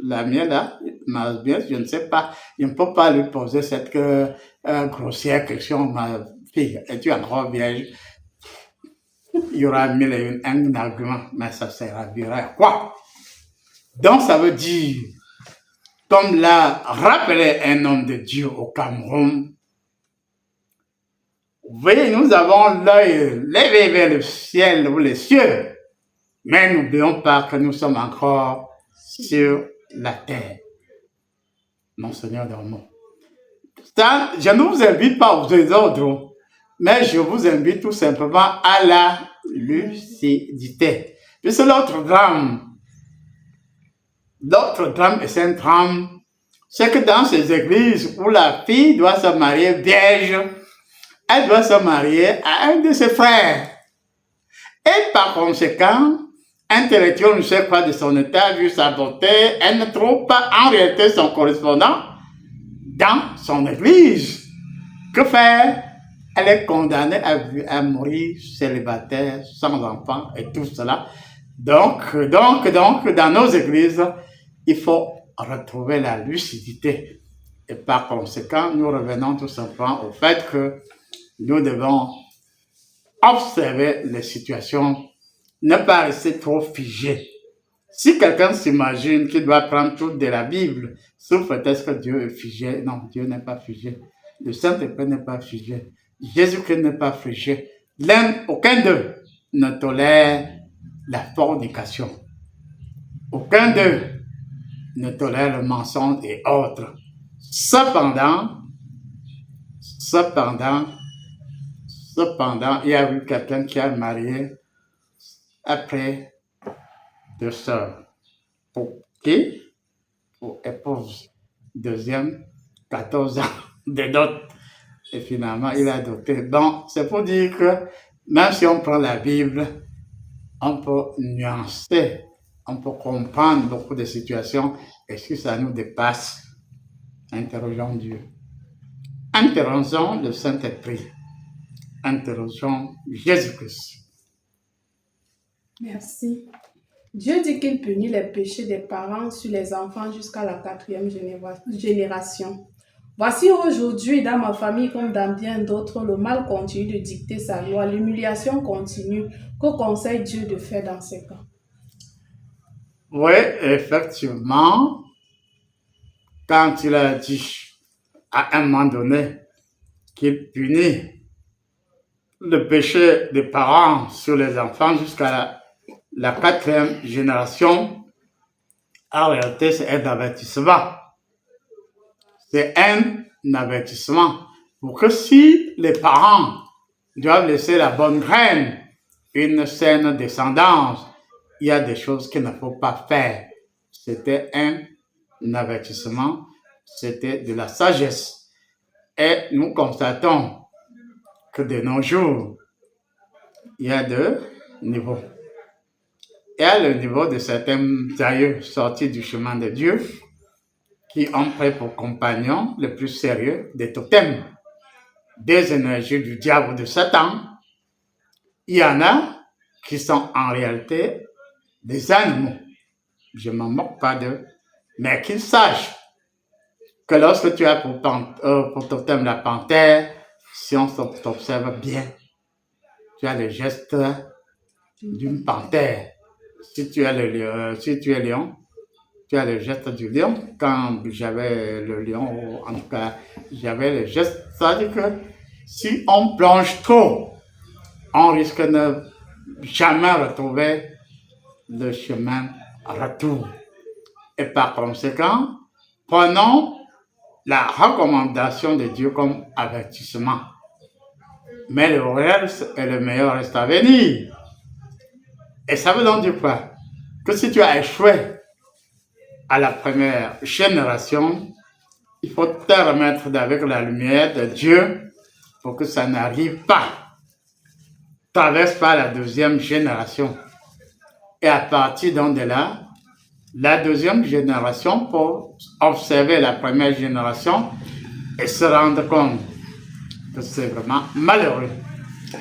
La mienne, là, je ne sais pas, je ne peux pas lui poser cette grossière question. Ma fille, es-tu encore vierge? Il y aura mille et un argument, mais ça servira à quoi? Donc, ça veut dire, comme l'a rappelé un homme de Dieu au Cameroun, vous voyez, nous avons l'œil levé vers le ciel ou les cieux, mais n'oublions pas que nous sommes encore sur la terre. Mon Seigneur dans le monde. Ça, je ne vous invite pas aux désordres, mais je vous invite tout simplement à la lucidité. Puisque l'autre drame, et c'est un drame, c'est que dans ces églises où la fille doit se marier vierge, elle doit se marier à un de ses frères. Et par conséquent, intellectuel ne sait pas de son état, vu sa beauté, elle ne trouve pas en réalité son correspondant dans son église. Que faire? Elle est condamnée à mourir célibataire, sans enfant et tout cela. Donc, dans nos églises, il faut retrouver la lucidité. Et par conséquent, nous revenons tout simplement au fait que nous devons observer les situations, ne pas rester trop figé. Si quelqu'un s'imagine qu'il doit prendre tout de la Bible, sous prétexte que Dieu est figé, non, Dieu n'est pas figé. Le Saint-Esprit n'est pas figé. Jésus-Christ n'est pas figé. Aucun d'eux ne tolère la fornication. Aucun d'eux ne tolère le mensonge et autres. Cependant, il y a eu quelqu'un qui a marié après 2 sœurs. Pour qui? Pour épouse. Deuxième, 14 ans de dot. Et finalement, il a adopté. Donc, c'est pour dire que même si on prend la Bible, on peut nuancer, on peut comprendre beaucoup de situations. Et si ça nous dépasse, interrogeons Dieu. Interrogeons le Saint-Esprit. Interrogeons Jésus-Christ. Merci. Dieu dit qu'il punit les péchés des parents sur les enfants jusqu'à la 4e génération. Voici aujourd'hui, dans ma famille comme dans bien d'autres, le mal continue de dicter sa loi, l'humiliation continue. Que conseille Dieu de faire dans ces cas? Oui, effectivement, quand il a dit à un moment donné qu'il punit le péché des parents sur les enfants jusqu'à la 4e génération, en réalité, c'est un avertissement. C'est un avertissement pour que si les parents doivent laisser la bonne graine, une saine descendance, il y a des choses qu'il ne faut pas faire. C'était un avertissement, c'était de la sagesse. Et nous constatons que de nos jours, il y a 2 niveaux. Il y a le niveau de certains aïeux sortis du chemin de Dieu qui ont pris pour compagnon le plus sérieux des totems, des énergies du diable de Satan. Il y en a qui sont en réalité des animaux. Je ne m'en moque pas d'eux, mais qu'ils sachent que lorsque tu as pour totem la panthère, si on t'observe bien, tu as le geste d'une panthère. Si tu es lion, tu as le geste du lion. Quand j'avais le lion, en tout cas, j'avais le geste. C'est-à-dire que si on plonge trop on risque de ne jamais retrouver le chemin retour. Et par conséquent, prenons la recommandation de Dieu comme avertissement. Mais le meilleur reste à venir. Et ça veut donc dire quoi? Que si tu as échoué à la première génération, il faut te remettre avec la lumière de Dieu pour que ça n'arrive pas. Traverse pas la deuxième génération. Et à partir de là, la deuxième génération pour observer la première génération et se rendre compte que c'est vraiment malheureux.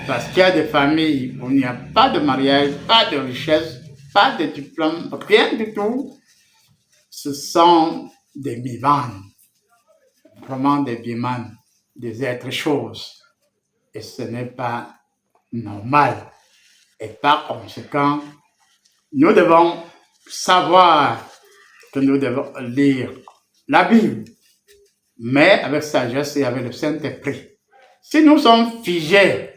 Parce qu'il y a des familles où il n'y a pas de mariage, pas de richesse, pas de diplôme, rien du tout. Ce sont des bimanes, vraiment des bimanes, des êtres choses. Et ce n'est pas normal. Et par conséquent, nous devons savoir que nous devons lire la Bible, mais avec sagesse et avec le Saint-Esprit. Si nous sommes figés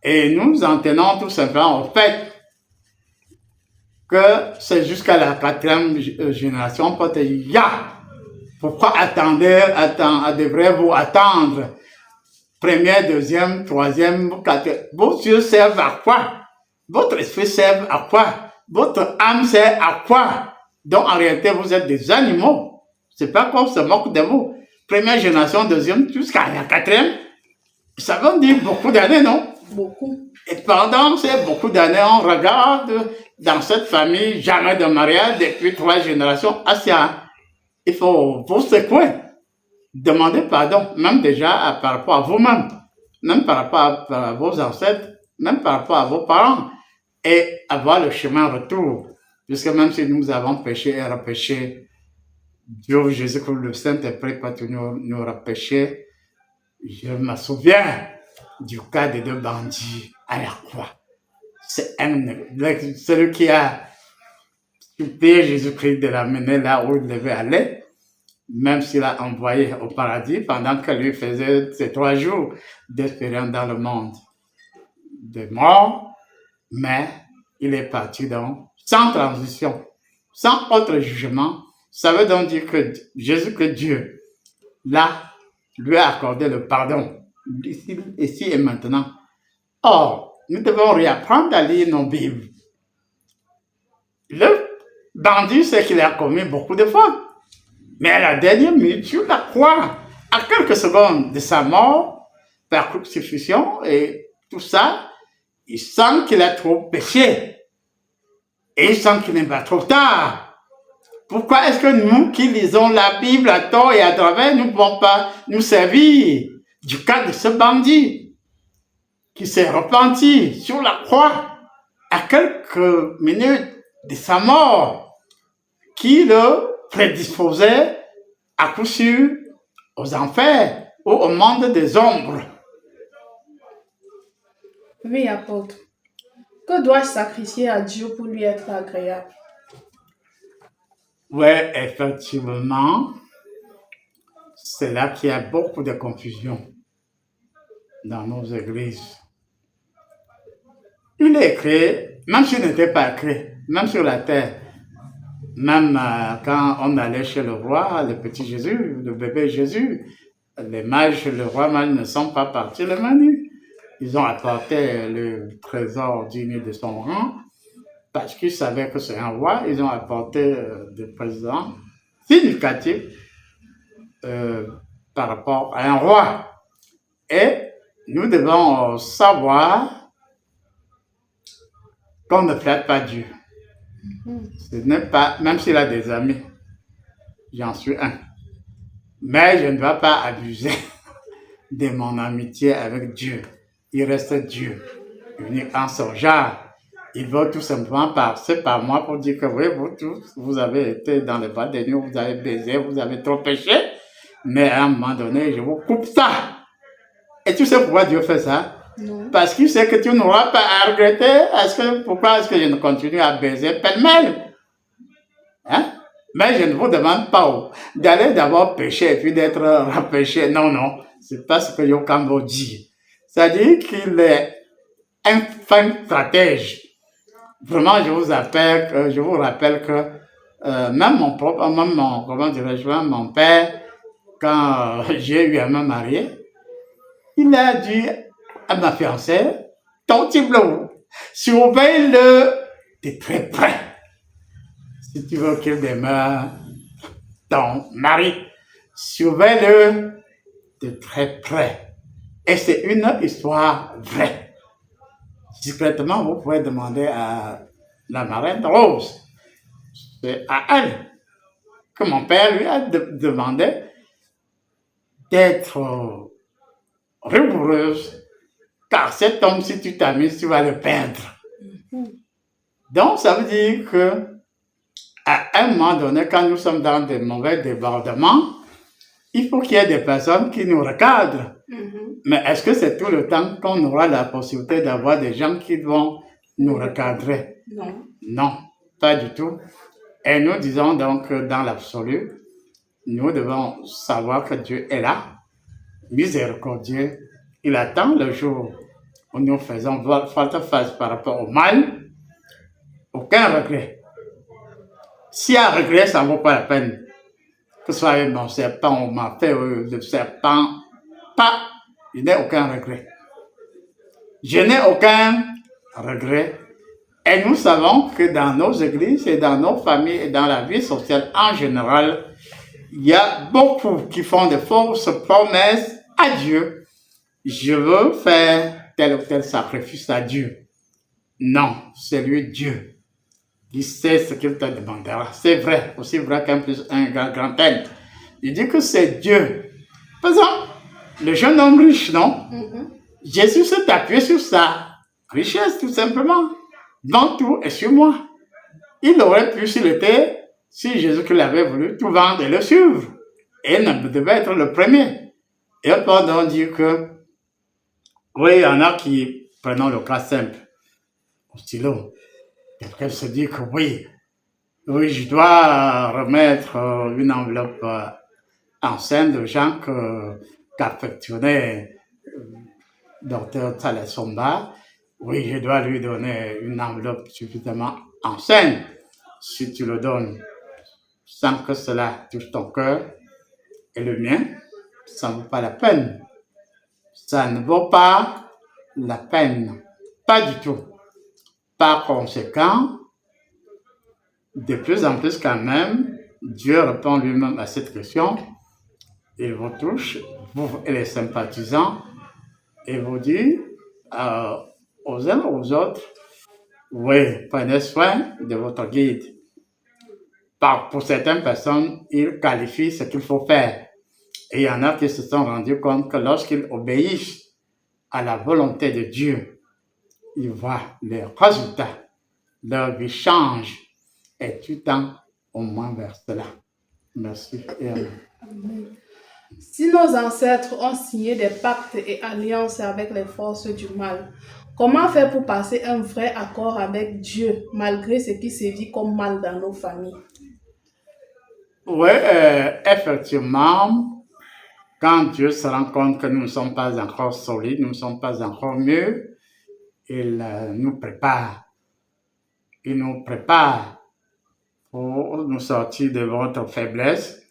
et nous en tenons tout simplement au fait que c'est jusqu'à la 4e génération, peut dire, pourquoi devrez-vous attendre première, deuxième, troisième, quatrième? Vos yeux servent à quoi? Votre esprit sert à quoi? Votre âme sert à quoi? Donc en réalité, vous êtes des animaux. C'est pas qu'on se moque de vous. Première génération, deuxième, jusqu'à la 4e. Ça veut dire beaucoup d'années, non? Beaucoup. Et pendant ces beaucoup d'années, on regarde dans cette famille, jamais de mariage depuis 3 générations. Il faut vous secouer. Demander pardon, même déjà par rapport à vous-même, même par rapport à vos ancêtres, même par rapport à vos parents, et avoir le chemin retour. Puisque même si nous avons péché et repêché, Dieu, Jésus-Christ, le Saint-Esprit, peut nous repêcher. Je me souviens du cas des 2 bandits à la croix. C'est celui qui a supplié Jésus-Christ de l'amener là où il devait aller, même s'il a envoyé au paradis pendant que lui faisait ses 3 jours d'expérience dans le monde de mort, mais il est parti donc sans transition, sans autre jugement. Ça veut donc dire que Jésus, que Dieu, là, lui a accordé le pardon, ici et maintenant. Or, nous devons réapprendre à lire nos Bibles. Le bandit, c'est qu'il a commis beaucoup de fois. Mais à la dernière minute, sur la croix, à quelques secondes de sa mort, par crucifixion et tout ça, il sent qu'il a trop péché. Et il sent qu'il n'est pas trop tard. Pourquoi est-ce que nous qui lisons la Bible à tort et à travers, nous ne pouvons pas nous servir du cas de ce bandit qui s'est repenti sur la croix à quelques minutes de sa mort, qui le prédisposait à coup sûr aux enfers ou au monde des ombres? Oui, apôtre. Que dois-je sacrifier à Dieu pour lui être agréable? Oui, effectivement, c'est là qu'il y a beaucoup de confusion dans nos églises. Il est écrit, même s'il n'était pas écrit, même sur la terre, même quand on allait chez le roi, le petit Jésus, le bébé Jésus, les mages, le roi mage ne sont pas partis les mains nues. Ils ont apporté le trésor digne de son rang, parce qu'ils savaient que c'est un roi. Ils ont apporté des présents significatifs par rapport à un roi. Et nous devons savoir qu'on ne flatte pas Dieu. Ce n'est pas, même s'il a des amis, j'en suis un. Mais je ne vais pas abuser de mon amitié avec Dieu. Il reste Dieu, unique en son genre. Il veut tout simplement passer par moi pour dire que oui, vous tous, vous avez été dans les bas des nuits, vous avez baisé, vous avez trop péché, mais à un moment donné, je vous coupe ça. Et tu sais pourquoi Dieu fait ça? Non. Parce qu'il sait que tu n'auras pas à regretter. Pourquoi est-ce que je ne continue à baiser pêle-mêle? Hein? Mais je ne vous demande pas d'aller d'abord pécher et puis d'être repêché. Non, non. C'est pas ce que Yokambo dit. C'est-à-dire qu'il est un fin stratège. Vraiment, je vous rappelle que même mon père, quand j'ai eu à me marier, il a dit à ma fiancée, ton petit bleu, surveille-le de très près. Si tu veux qu'il demeure ton mari, surveille-le de très près. Et c'est une histoire vraie. Discrètement, vous pouvez demander à la marraine Rose. C'est à elle que mon père lui a demandé d'être rigoureuse, car cet homme, si tu t'amuses, tu vas le peindre. Donc, ça veut dire que à un moment donné, quand nous sommes dans des mauvais débordements, il faut qu'il y ait des personnes qui nous recadrent. Mais est-ce que c'est tout le temps qu'on aura la possibilité d'avoir des gens qui vont nous recadrer? Non. Non, pas du tout. Et nous disons donc que dans l'absolu, nous devons savoir que Dieu est là, miséricordieux. Il attend le jour où nous faisons volte-face par rapport au mal. Aucun regret. S'il y a un regret, ça ne vaut pas la peine. Que ce soit mon serpent ou ma fait le serpent, pas, je n'ai aucun regret. Je n'ai aucun regret. Et nous savons que dans nos églises et dans nos familles et dans la vie sociale en général, il y a beaucoup qui font de fausses promesses à Dieu. Je veux faire tel ou tel sacrifice à Dieu. Non, c'est lui Dieu qui sait ce qu'il te demandera. C'est vrai, aussi vrai qu'un plus un grand N. Il dit que c'est Dieu. Par exemple, le jeune homme riche, non? Jésus s'est appuyé sur sa richesse, tout simplement. Donc tout est sur moi. Il aurait pu, si Jésus l'avait voulu, tout vendre et le suivre. Et il ne devait être le premier. Et on peut donc dire que, oui, il y en a qui, prenons le cas simple, au stylo, quelqu'un se dit que oui, je dois remettre une enveloppe ancienne de gens qu'affectionnait Dr. Thalès Somba. Oui, je dois lui donner une enveloppe suffisamment ancienne. Si tu le donnes sans que cela touche ton cœur et le mien, ça ne vaut pas la peine. Ça ne vaut pas la peine. Pas du tout. Par conséquent, de plus en plus quand même, Dieu répond lui-même à cette question. Il vous touche, vous et les sympathisants, et vous dit aux uns aux autres, oui, prenez soin de votre guide. Pour certaines personnes, il qualifie ce qu'il faut faire. Et il y en a qui se sont rendus compte que lorsqu'ils obéissent à la volonté de Dieu, ils voient les résultats. Leur vie change. Et tu tends au moins vers cela. Merci. Amen. Si nos ancêtres ont signé des pactes et alliances avec les forces du mal, comment faire pour passer un vrai accord avec Dieu, malgré ce qui se vit comme mal dans nos familles? Oui, effectivement, quand Dieu se rend compte que nous ne sommes pas encore solides, nous ne sommes pas encore mieux, il nous prépare. Il nous prépare pour nous sortir de votre faiblesse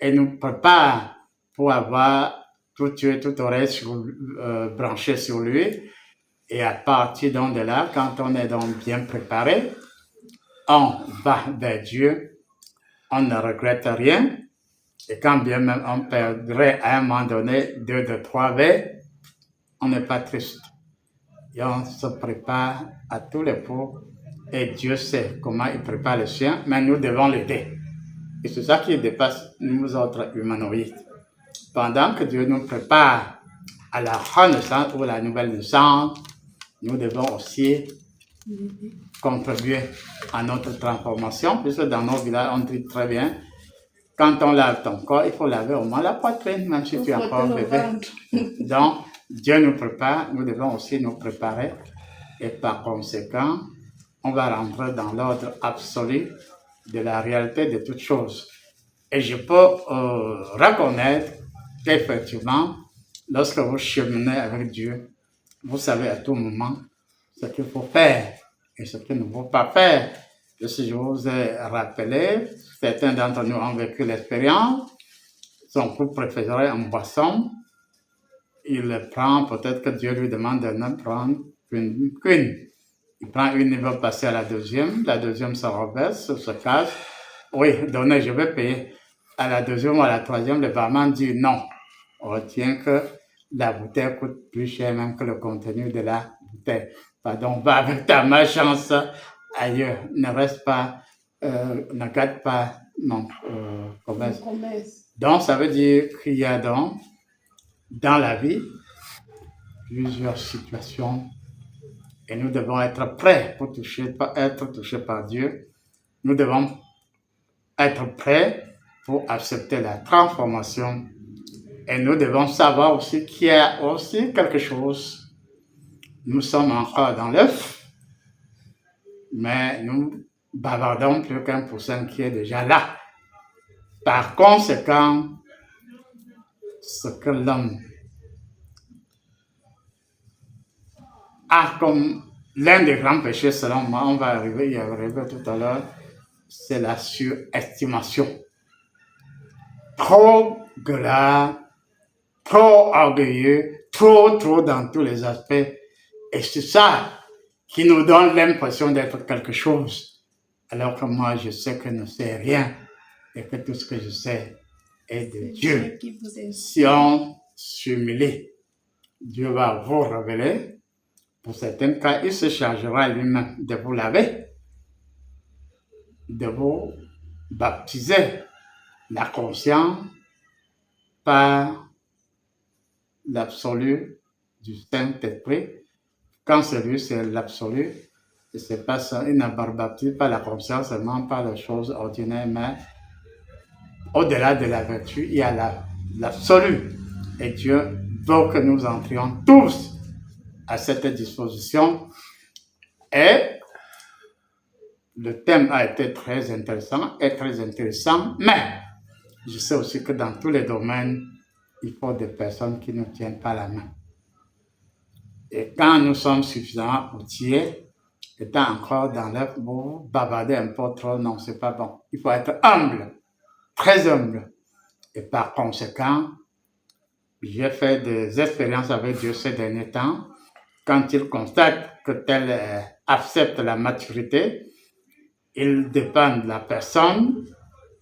et nous prépare pour avoir tout yeux, toute oreille branché sur lui. Et à partir de là, quand on est donc bien préparé, on va vers Dieu, on ne regrette rien. Et quand bien même on perdrait à un moment donné 2 de 3 V, on n'est pas triste. Et on se prépare à tous les coups. Et Dieu sait comment il prépare le sien, mais nous devons l'aider. Et c'est ça qui dépasse nous autres humanoïdes. Pendant que Dieu nous prépare à la renaissance ou à la nouvelle naissance, nous devons aussi contribuer à notre transformation, puisque dans nos villages, on dit très bien, quand on lave ton corps, il faut laver au moins la poitrine, même si tu es encore bébé. Donc, Dieu nous prépare, nous devons aussi nous préparer. Et par conséquent, on va rentrer dans l'ordre absolu de la réalité de toutes choses. Et je peux reconnaître qu'effectivement, lorsque vous cheminez avec Dieu, vous savez à tout moment ce qu'il faut faire et ce qu'il ne faut pas faire. Si je vous ai rappelé, certains d'entre nous ont vécu l'expérience. Son couple préférait une boisson. Il le prend, peut-être que Dieu lui demande de ne prendre qu'une. Il prend une, il va passer à la deuxième se renverse, se casse. Oui, donnez, je vais payer. À la deuxième ou à la troisième, le barman dit non. On retient que la bouteille coûte plus cher même que le contenu de la bouteille. Pardon, va avec ta malchance ailleurs. Ne reste pas, ne garde pas non, promesse. Donc, ça veut dire qu'il y a donc, dans la vie, plusieurs situations et nous devons être prêts pour être touchés par Dieu. Nous devons être prêts pour accepter la transformation et nous devons savoir aussi qu'il y a aussi quelque chose. Nous sommes encore dans l'œuf, mais nous bavardons plus qu'un poussin qui est déjà là. Par conséquent, ce que l'homme a comme l'un des grands péchés, selon moi, on va y arriver tout à l'heure, c'est la surestimation. Trop gueulard, trop orgueilleux, trop dans tous les aspects. Et c'est ça qui nous donne l'impression d'être quelque chose. Alors que moi, je sais que je ne sais rien et que tout ce que je sais est de Dieu. Si on s'humilie, Dieu va vous révéler. Pour certains cas, il se chargera lui-même de vous laver, de vous baptiser la conscience par l'absolu du Saint-Esprit. Quand celui c'est l'absolu, c'est pas ça, il ne baptise pas la conscience seulement par les choses ordinaires, mais au-delà de la vertu, il y a l'absolu. Et Dieu veut que nous entrions tous à cette disposition. Et le thème a été très intéressant, mais je sais aussi que dans tous les domaines, il faut des personnes qui nous tiennent par la main. Et quand nous sommes suffisamment outillés, étant encore dans l'œuvre, vous bavardez un peu trop, non, c'est pas bon. Il faut être humble, très humble. Et par conséquent, j'ai fait des expériences avec Dieu ces derniers temps. Quand il constate que tel accepte la maturité, il dépend de la personne,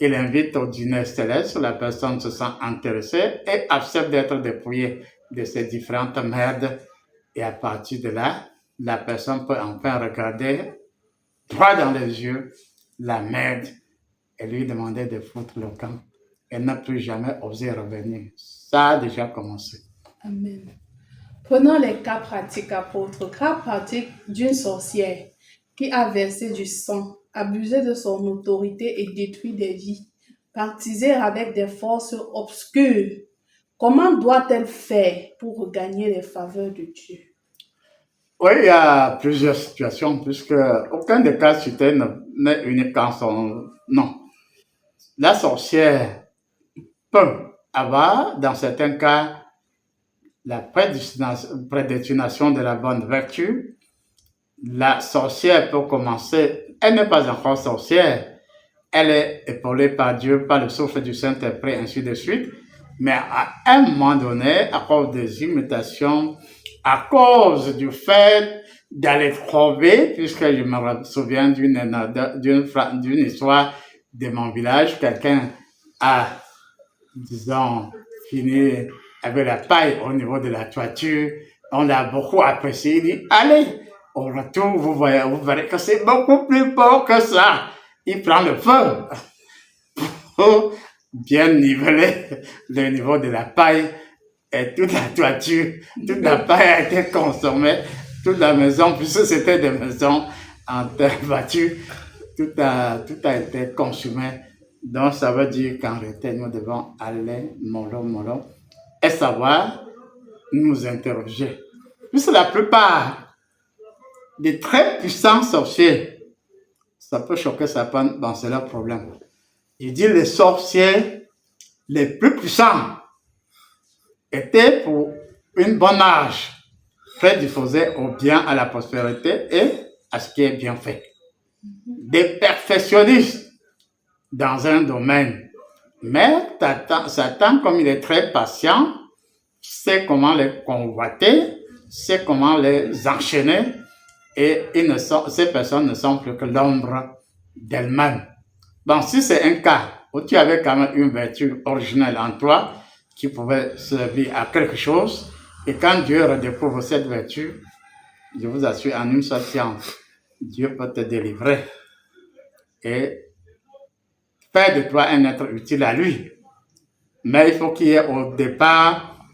il invite au dîner céleste, la personne se sent intéressée et accepte d'être dépouillée de ces différentes merdes. Et à partir de là, la personne peut enfin regarder droit dans les yeux la merde et lui demander de foutre le camp. Elle n'a plus jamais osé revenir. Ça a déjà commencé. Amen. Prenons les cas pratiques, apôtres. Cas pratique d'une sorcière qui a versé du sang, abusé de son autorité et détruit des vies, partisé avec des forces obscures. Comment doit-elle faire pour regagner les faveurs de Dieu? Oui, il y a plusieurs situations, puisque aucun des cas cités n'est unique en son nom. La sorcière peut avoir, dans certains cas, la prédestination de la bonne vertu. La sorcière peut commencer, elle n'est pas encore sorcière, elle est épaulée par Dieu, par le souffle du Saint-Esprit, ainsi de suite. Mais à un moment donné, à cause des imitations, à cause du fait d'aller trouver, puisque je me souviens d'une histoire de mon village, quelqu'un a, disons, fini avec la paille au niveau de la toiture, on l'a beaucoup apprécié, il dit, allez, au retour, vous verrez que c'est beaucoup plus beau que ça. Il prend le feu pour bien niveler le niveau de la paille et toute la toiture, toute la paille a été consommée, toute la maison, puisque c'était des maisons en terre battue, tout a été consumé. Donc, ça veut dire qu'en réalité, nous devons aller mollo et savoir nous interroger. Puisque la plupart des très puissants sorciers, ça peut choquer certains, bon, c'est leur problème. Il dit les sorciers les plus puissants étaient pour une bonne âge prédisposés au bien, à la prospérité et à ce qui est bien fait. Des perfectionnistes dans un domaine. Mais Satan, comme il est très patient, sait comment les convoiter, sait comment les enchaîner, et ces personnes ne sont plus que l'ombre d'elles-mêmes. Bon, si c'est un cas où tu avais quand même une vertu originelle en toi, qui pouvait servir à quelque chose, et quand Dieu redécouvre cette vertu, je vous assure, en une seule séance, Dieu peut te délivrer et faire de toi un être utile à lui. Mais il faut qu'il y ait au départ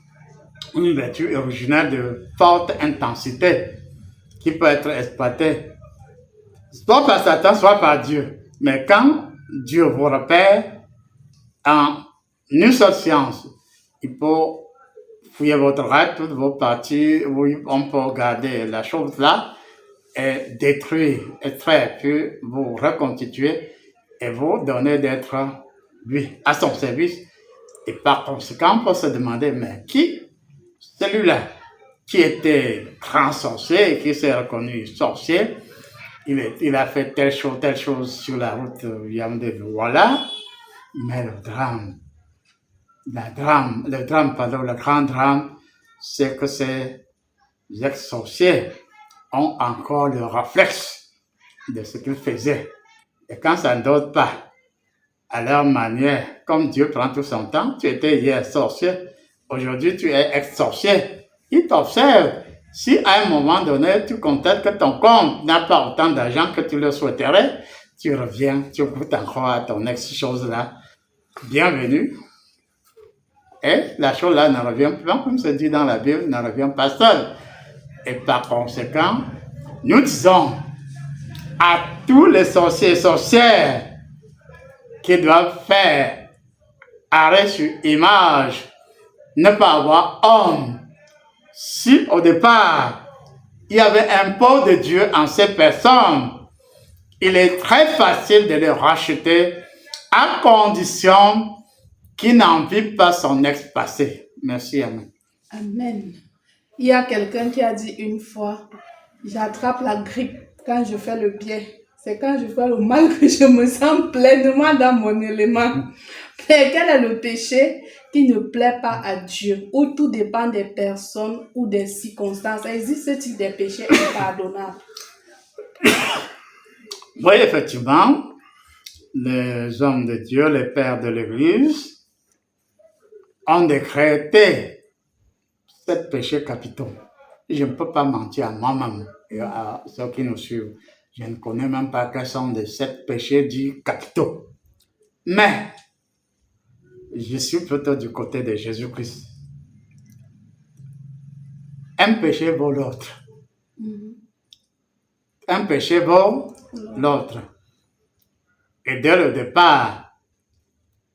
une vertu originelle de forte intensité qui peut être exploitée, soit par Satan, soit par Dieu. Mais quand Dieu vous repère en une seule séance, il faut fouiller votre rêve, toutes vos parties, où on peut regarder la chose là, et détruire, extraire, puis vous reconstituer et vous donner d'être lui, à son service. Et par conséquent, on peut se demander, mais qui, celui-là, qui était grand sorcier et qui s'est reconnu sorcier, il a fait telle chose sur la route Yaoundé, voilà, mais le grand drame, c'est que ces ex-sorciers ont encore le réflexe de ce qu'ils faisaient. Et quand ça ne donne pas à leur manière, comme Dieu prend tout son temps, tu étais hier sorcier, aujourd'hui tu es ex-sorcier. Il t'observe. Si à un moment donné, tu constates que ton compte n'a pas autant d'argent que tu le souhaiterais, tu reviens, tu goûtes encore à ton ex-chose-là. Bienvenue. Et la chose-là ne revient pas, comme c'est dit dans la Bible, ne revient pas seule. Et par conséquent, nous disons à tous les sorciers et sorcières qui doivent faire arrêt sur image, ne pas avoir homme. Si au départ, il y avait un pot de Dieu en ces personnes, il est très facile de les racheter à condition qu'il n'en vit pas son ex-passé. Merci, Amen. Amen. Il y a quelqu'un qui a dit une fois, j'attrape la grippe quand je fais le bien. C'est quand je fais le mal que je me sens pleinement dans mon élément. Mais quel est le péché qui ne plaît pas à Dieu, où tout dépend des personnes ou des circonstances? Existe ce type de péché impardonnable? Oui, effectivement, les hommes de Dieu, les pères de l'Église, ont décrété 7 péchés capitaux. Je ne peux pas mentir à moi-même et à ceux qui nous suivent. Je ne connais même pas quels sont les 7 péchés dits capitaux. Mais, je suis plutôt du côté de Jésus-Christ. Un péché vaut l'autre. Un péché vaut l'autre. Et dès le départ,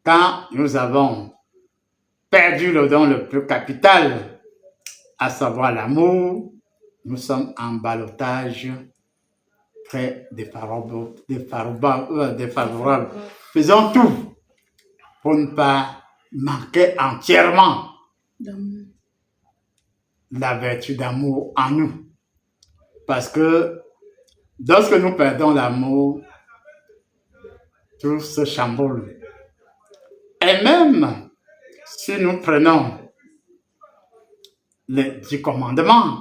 quand nous avons perdu le don le plus capital, à savoir l'amour, nous sommes en ballottage très défavorable. Faisons tout pour ne pas manquer entièrement la vertu d'amour en nous. Parce que lorsque nous perdons l'amour, tout se chamboule. Et même si nous prenons les 10 commandements,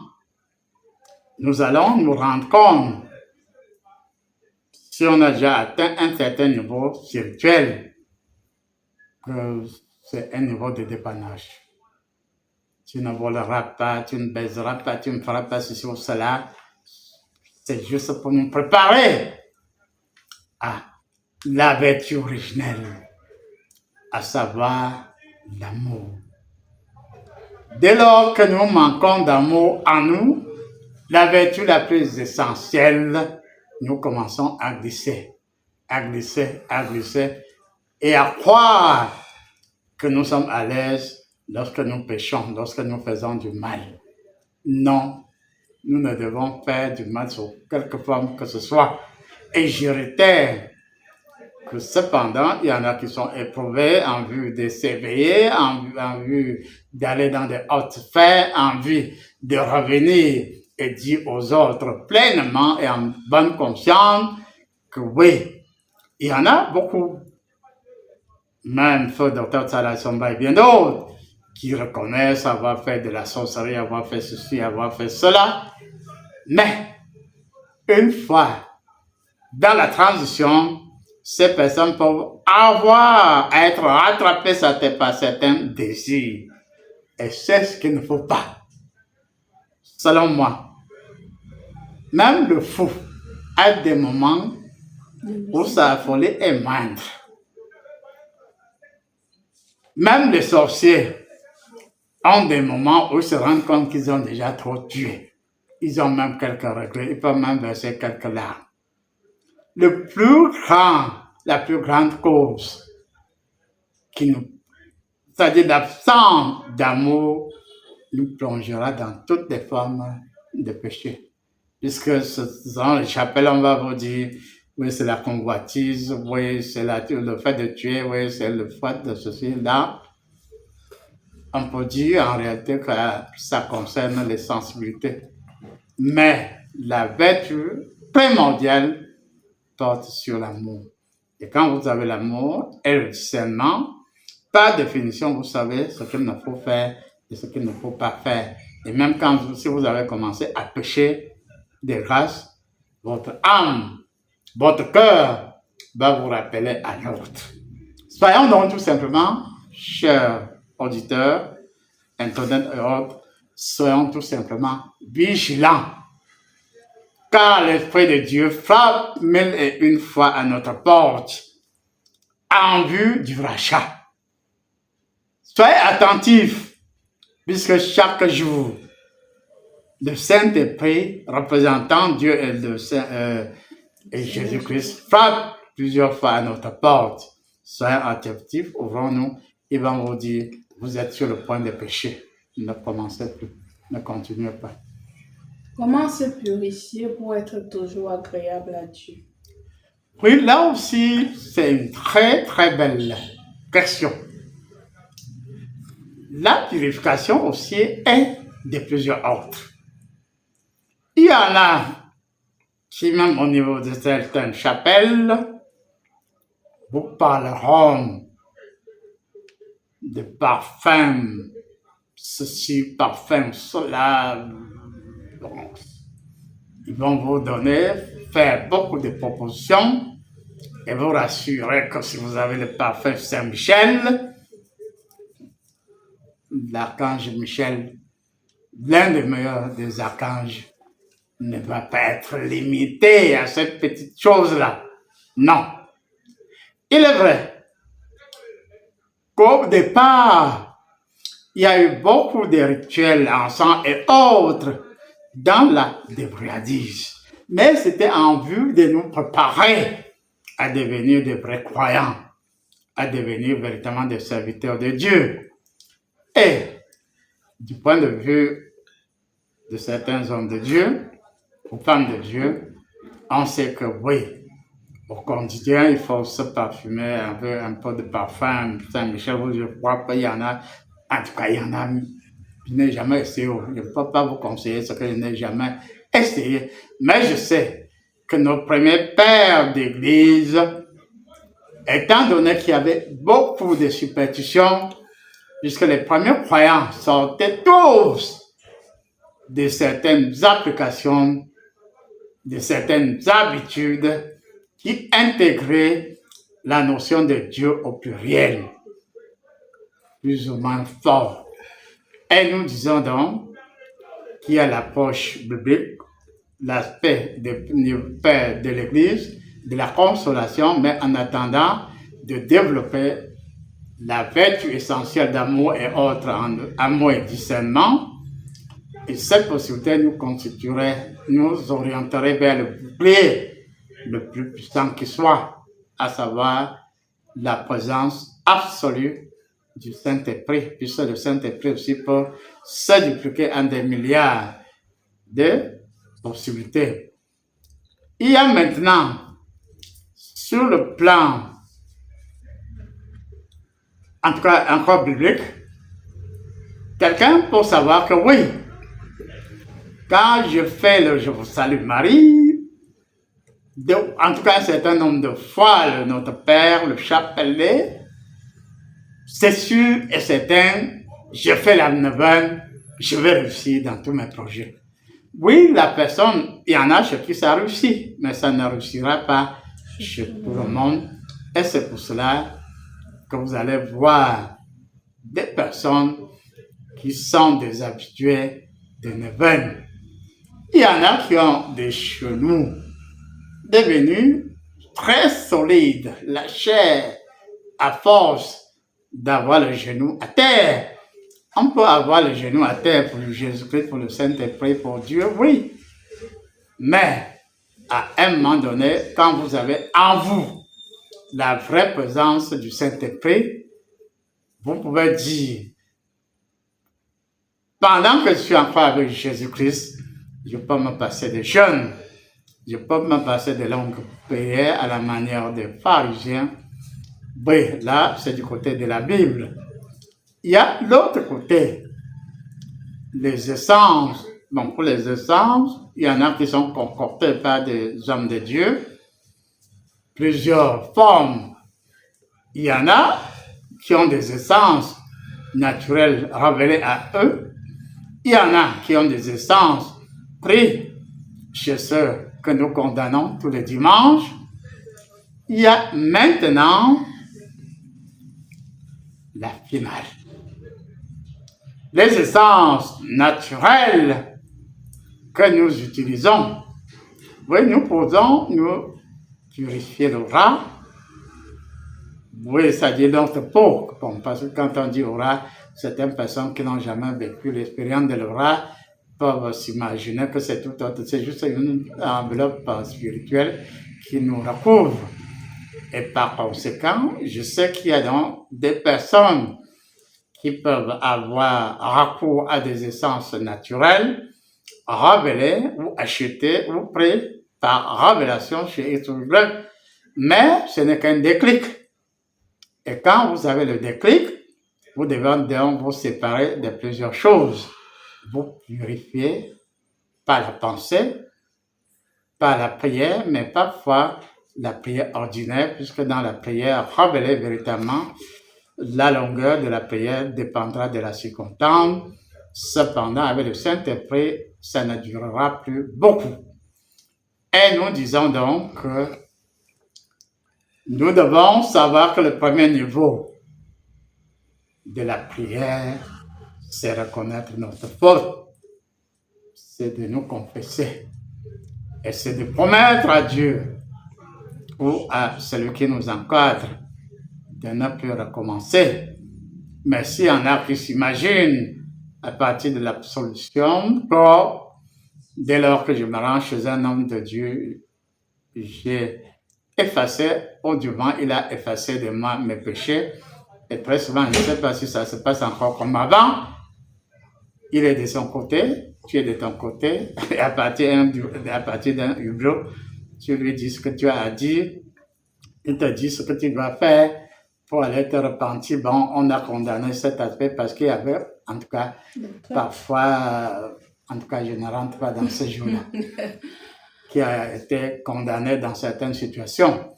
nous allons nous rendre compte, si on a déjà atteint un certain niveau spirituel, que c'est un niveau de dépannage. Tu ne voleras pas, tu ne baiseras pas, tu ne feras pas ceci ou cela. C'est juste pour nous préparer à la vertu originelle, à savoir l'amour. Dès lors que nous manquons d'amour en nous, la vertu la plus essentielle, nous commençons à glisser, et à croire que nous sommes à l'aise lorsque nous péchons, lorsque nous faisons du mal. Non, nous ne devons faire du mal sous quelque forme que ce soit. Et je réitère que cependant, il y en a qui sont éprouvés en vue de s'éveiller, en vue d'aller dans des hautes sphères, en vue de revenir et dire aux autres pleinement et en bonne conscience que oui, il y en a beaucoup, même feu docteur Salah Somba et bien d'autres, qui reconnaissent avoir fait de la sorcellerie, avoir fait ceci, avoir fait cela. Mais, une fois dans la transition, ces personnes peuvent être rattrapées par certains désirs. Et c'est ce qu'il ne faut pas. Selon moi, même le fou a des moments où sa folie est moindre. Même les sorciers ont des moments où ils se rendent compte qu'ils ont déjà trop tué. Ils ont même quelques regrets, ils peuvent même verser quelques larmes. La plus grande cause c'est-à-dire l'absence d'amour, nous plongera dans toutes les formes de péché. Puisque dans les chapelles, on va vous dire, oui, c'est la convoitise, oui, c'est le fait de tuer, oui, c'est le fait de ceci, là. On peut dire en réalité que ça concerne les sensibilités. Mais la vertu primordiale porte sur l'amour. Et quand vous avez l'amour et le discernement, par définition, vous savez ce qu'il ne faut faire et ce qu'il ne faut pas faire. Et même si vous avez commencé à pécher de grâce, votre âme, votre cœur va vous rappeler à l'autre. Soyons donc tout simplement, chers auditeurs, internautes et autres, soyons tout simplement vigilants. Car l'Esprit de Dieu frappe 1001 fois à notre porte en vue du rachat. Soyez attentifs, puisque chaque jour, le Saint-Esprit, représentant Dieu et Jésus-Christ, frappe plusieurs fois à notre porte. Soyez attentifs, ouvrons-nous, ils vont vous dire, vous êtes sur le point de pécher. Ne commencez plus, ne continuez pas. Comment se purifier pour être toujours agréable à Dieu? Oui, là aussi, c'est une très très belle question. La purification aussi est de plusieurs ordres. Il y en a qui, même au niveau de certaines chapelles, vous parleront de parfum, ceci, parfum, cela. Donc, ils vont vous faire beaucoup de propositions et vous rassurer que si vous avez le parfum Saint-Michel, l'archange Michel, l'un des meilleurs des archanges, ne va pas être limité à cette petite chose-là. Non. Il est vrai qu'au départ, il y a eu beaucoup de rituels, encens et autres dans la débrouillardise. Mais c'était en vue de nous préparer à devenir de vrais croyants, à devenir véritablement des serviteurs de Dieu. Et du point de vue de certains hommes de Dieu, ou femmes de Dieu, on sait que oui, au quotidien, il faut se parfumer un peu de parfum. Saint-Michel, je crois qu'il y en a, en tout cas, il y en a, je n'ai jamais essayé. Je ne peux pas vous conseiller ce que je n'ai jamais essayé. Mais je sais que nos premiers pères d'église, étant donné qu'il y avait beaucoup de superstitions, puisque les premiers croyants sortaient tous de certaines applications, de certaines habitudes qui intégraient la notion de Dieu au pluriel, plus ou moins fort. Et nous disons donc qu'il y a l'approche biblique, l'aspect du Père de l'Église, de la consolation, mais en attendant de développer la vertu essentielle d'amour et autres, amour et discernement. Et cette possibilité nous orienterait vers le bouclier le plus puissant qui soit, à savoir la présence absolue du Saint-Esprit, puisque le Saint-Esprit aussi peut se dupliquer en des milliards de possibilités. Il y a maintenant, sur le plan, en tout cas encore biblique, quelqu'un peut savoir que oui, quand je fais le Je vous salue Marie, en tout cas un certain nombre de fois, le Notre Père, le chapelet, c'est sûr et certain, je fais la neuvaine, je vais réussir dans tous mes projets. Oui, la personne, il y en a chez qui ça réussit, mais ça ne réussira pas chez tout le monde. Et c'est pour cela que vous allez voir des personnes qui sont des habitués de neuvaine. Il y en a qui ont des genoux devenus très solides, la chair, à force d'avoir le genou à terre. On peut avoir le genou à terre pour Jésus-Christ, pour le Saint-Esprit, pour Dieu, oui. Mais à un moment donné, quand vous avez en vous la vraie présence du Saint-Esprit, vous pouvez dire, pendant que je suis encore avec Jésus-Christ, je peux me passer de jeûne, je peux me passer de longues prières à la manière des pharisiens. Oui, là, c'est du côté de la Bible. Il y a l'autre côté, les essences. Bon, pour les essences, il y en a qui sont concoctées par des hommes de Dieu, plusieurs formes. Il y en a qui ont des essences naturelles révélées à eux. Il y en a qui ont des essences prises chez ceux que nous condamnons tous les dimanches. Il y a maintenant la finale. Les essences naturelles que nous utilisons, oui, nous pouvons nous purifier l'aura. Oui, ça dit notre peau. Bon, parce que quand on dit aura, certaines personnes qui n'ont jamais vécu l'expérience de l'aura peuvent s'imaginer que c'est tout autre. C'est juste une enveloppe spirituelle qui nous recouvre. Et par conséquent, je sais qu'il y a donc des personnes qui peuvent avoir recours à des essences naturelles, révélées ou achetées ou prises par révélation chez X-Y. Mais ce n'est qu'un déclic. Et quand vous avez le déclic, vous devez donc vous séparer de plusieurs choses. Vous purifier par la pensée, par la prière, mais parfois la prière ordinaire, puisque dans la prière révélée véritablement, la longueur de la prière dépendra de la circonstance. Cependant, avec le Saint-Esprit, ça ne durera plus beaucoup. Et nous disons donc que nous devons savoir que le premier niveau de la prière, c'est reconnaître notre faute, c'est de nous confesser et c'est de promettre à Dieu ou à celui qui nous encadre de ne plus recommencer. Mais s'il y en a qui s'imaginent à partir de l'absolution, dès lors que je me rends chez un homme de Dieu, j'ai effacé, ou du moins il a effacé de moi mes péchés. Et très souvent, je ne sais pas si ça se passe encore comme avant. Il est de son côté, tu es de ton côté, et à partir d'un hublot, tu lui dis ce que tu as à dire, il te dit ce que tu dois faire pour aller te repentir. Bon, on a condamné cet aspect parce qu'il y avait, en tout cas, parfois, en tout cas, je ne rentre pas dans ce jour-là, qui a été condamné dans certaines situations.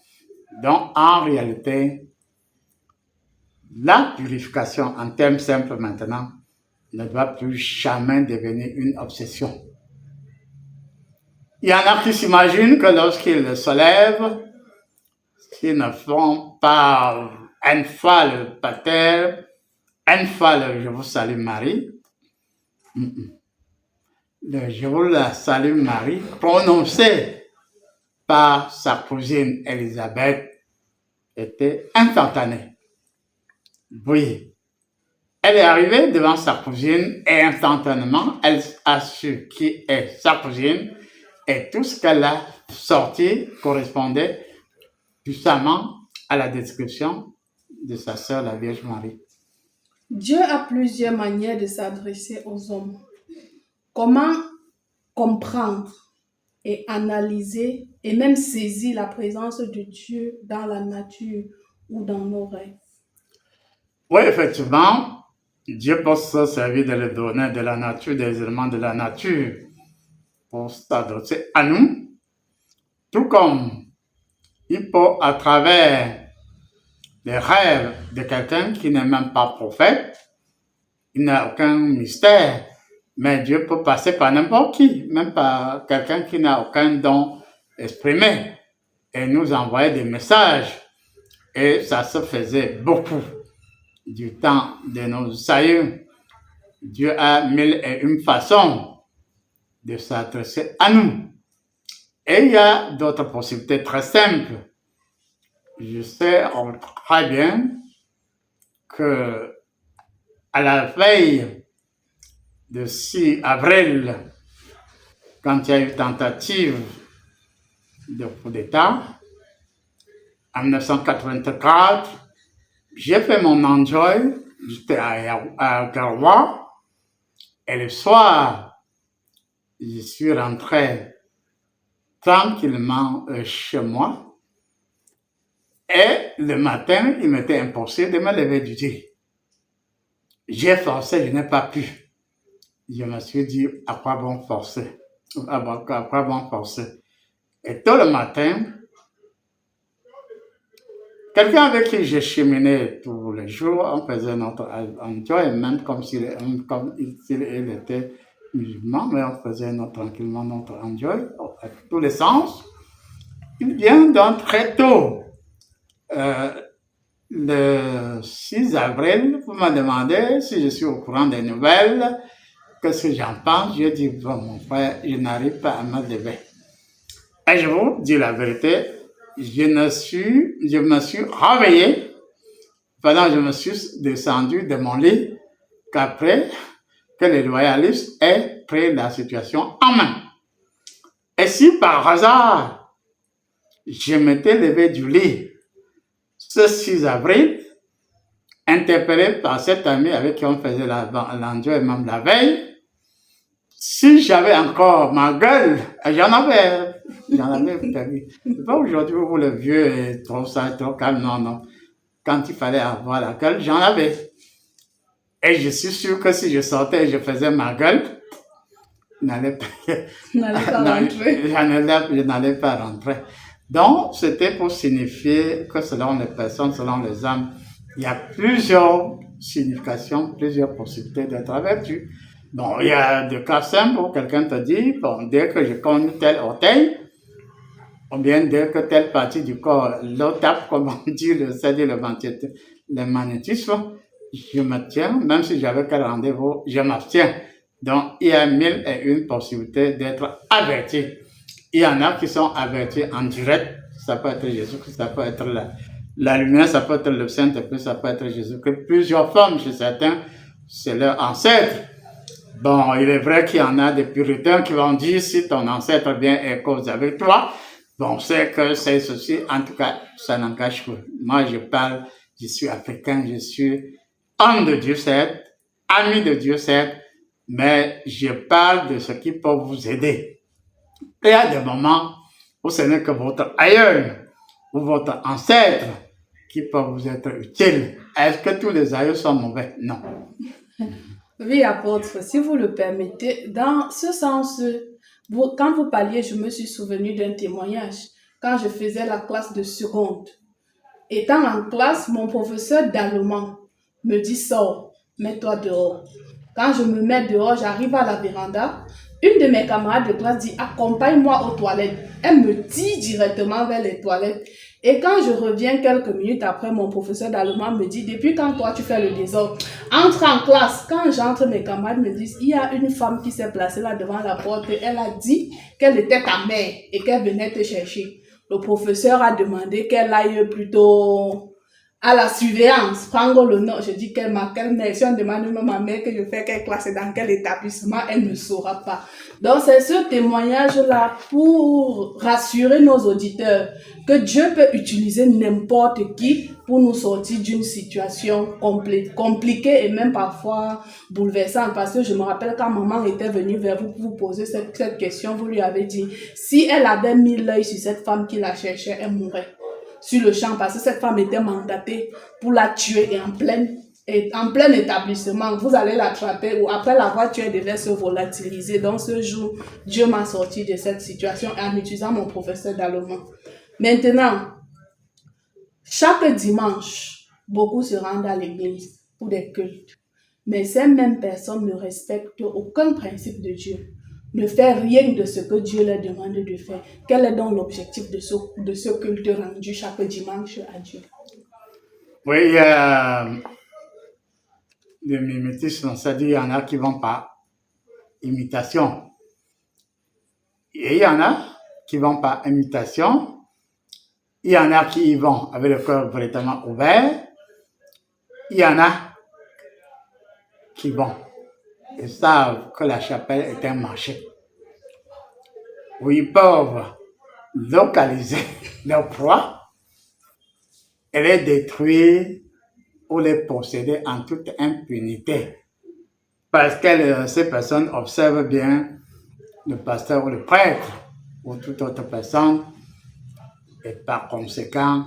Donc, en réalité, la purification, en termes simples maintenant, ne doit plus jamais devenir une obsession. Il y en a qui s'imaginent que lorsqu'ils se lèvent, s'ils ne font pas une fois le pater, une fois le Je vous salue Marie, le Je vous salue Marie, prononcé par sa cousine Élisabeth, était instantané. Oui. Elle est arrivée devant sa cousine et instantanément, elle a su qui est sa cousine et tout ce qu'elle a sorti correspondait puissamment à la description de sa sœur, la Vierge Marie. Dieu a plusieurs manières de s'adresser aux hommes. Comment comprendre et analyser et même saisir la présence de Dieu dans la nature ou dans nos rêves? Oui, effectivement, Dieu peut se servir de le donner de la nature, des éléments de la nature. pour s'adresser à nous, tout comme il peut, à travers les rêves de quelqu'un qui n'est même pas prophète, il n'a aucun mystère, mais Dieu peut passer par n'importe qui, même par quelqu'un qui n'a aucun don exprimé, et nous envoyer des messages. Et ça se faisait beaucoup du temps de nos aïeux. Dieu a 1001 façons de s'adresser à nous. Et il y a d'autres possibilités très simples. Je sais très bien que à la veille de 6 avril, quand il y a eu tentative de coup d'État, en 1984, j'ai fait mon enjoy, j'étais à Garoua, et le soir, je suis rentré tranquillement chez moi, et le matin, il m'était impossible de me lever du lit. J'ai forcé, je n'ai pas pu. Je me suis dit, à quoi bon forcer? À quoi bon forcer? Et tôt le matin, quelqu'un avec qui j'ai cheminé tous les jours, on faisait notre enjoy, même comme s'il était musulman, mais on faisait tranquillement notre enjoy, à tous les sens. Il vient donc très tôt. Le 6 avril, vous me demandez si je suis au courant des nouvelles, qu'est-ce que j'en pense. Je dis, bon, mon frère, je n'arrive pas à me lever. Et je vous dis la vérité, je me suis réveillé pendant que je me suis descendu de mon lit qu'après que les loyalistes aient pris la situation en main. Et si par hasard, je m'étais levé du lit ce 6 avril, interpellé par cet ami avec qui on faisait l'enjoy même la veille, si j'avais encore ma gueule, j'en avais perdu. C'est pas aujourd'hui où le vieux est trop sage, trop calme, non. Quand il fallait avoir la gueule, j'en avais. Et je suis sûr que si je sortais et je faisais ma gueule, je n'allais pas rentrer. Donc, c'était pour signifier que selon les personnes, selon les âmes, il y a plusieurs significations, plusieurs possibilités d'être averti. Bon, il y a des cas simples où quelqu'un te dit, bon, dès que je cogne tel orteil, ou bien dès que telle partie du corps le tape, comme on dit, le magnétisme, je me tiens, même si j'avais quel rendez-vous, je m'abstiens. Donc, il y a 1001 possibilités d'être averti. Il y en a qui sont avertis en direct, ça peut être Jésus-Christ, ça peut être la lumière, ça peut être le Saint-Esprit, ça peut être Jésus-Christ. Plusieurs formes chez certains, c'est leur ancêtre. Bon, il est vrai qu'il y en a des puritains qui vont dire si ton ancêtre vient et cause avec toi, bon, c'est que c'est ceci. En tout cas, ça n'engage que moi, je parle, je suis africain, je suis homme de Dieu, certes, ami de Dieu, certes, mais je parle de ce qui peut vous aider. Il y a des moments où ce n'est que votre aïeul ou votre ancêtre qui peut vous être utile. Est-ce que tous les aïeux sont mauvais? Non. Oui, apôtre, si vous le permettez, dans ce sens, quand vous parliez, je me suis souvenu d'un témoignage. Quand je faisais la classe de seconde, étant en classe, mon professeur d'allemand me dit, sors, mets-toi dehors. Quand je me mets dehors, j'arrive à la véranda. Une de mes camarades de classe dit, accompagne-moi aux toilettes. Elle me dit directement vers les toilettes. Et quand je reviens quelques minutes après, mon professeur d'allemand me dit, depuis quand toi tu fais le désordre, entre en classe. Quand j'entre, mes camarades me disent, il y a une femme qui s'est placée là devant la porte et elle a dit qu'elle était ta mère et qu'elle venait te chercher. Le professeur a demandé qu'elle aille plutôt à la surveillance, prendre le nom. Je dis quelle mère. Si on demande même à ma mère que je fais quelle classe et dans quel établissement, elle ne saura pas. Donc c'est ce témoignage-là pour rassurer nos auditeurs que Dieu peut utiliser n'importe qui pour nous sortir d'une situation compliquée et même parfois bouleversante. Parce que je me rappelle quand maman était venue vers vous pour vous poser cette question, vous lui avez dit, si elle avait mis l'œil sur cette femme qui la cherchait, elle mourrait sur le champ parce que cette femme était mandatée pour la tuer et en pleine est en plein établissement, vous allez l'attraper ou après l'avoir tué, elle devait se volatiliser. Donc ce jour, Dieu m'a sorti de cette situation en utilisant mon professeur d'allemand. Maintenant, chaque dimanche, beaucoup se rendent à l'église pour des cultes. Mais ces mêmes personnes ne respectent aucun principe de Dieu, ne font rien de ce que Dieu leur demande de faire. Quel est donc l'objectif de ce culte rendu chaque dimanche à Dieu? Oui, il y a le mimétisme, c'est-à-dire il y en a qui vont par imitation. Et il y en a qui vont par imitation. Il y en a qui y vont avec le cœur véritablement ouvert. Il y en a qui vont et savent que la chapelle est un marché où ils peuvent localiser leurs proies et les détruire ou les posséder en toute impunité. Parce que ces personnes observent bien le pasteur ou le prêtre ou toute autre personne et par conséquent,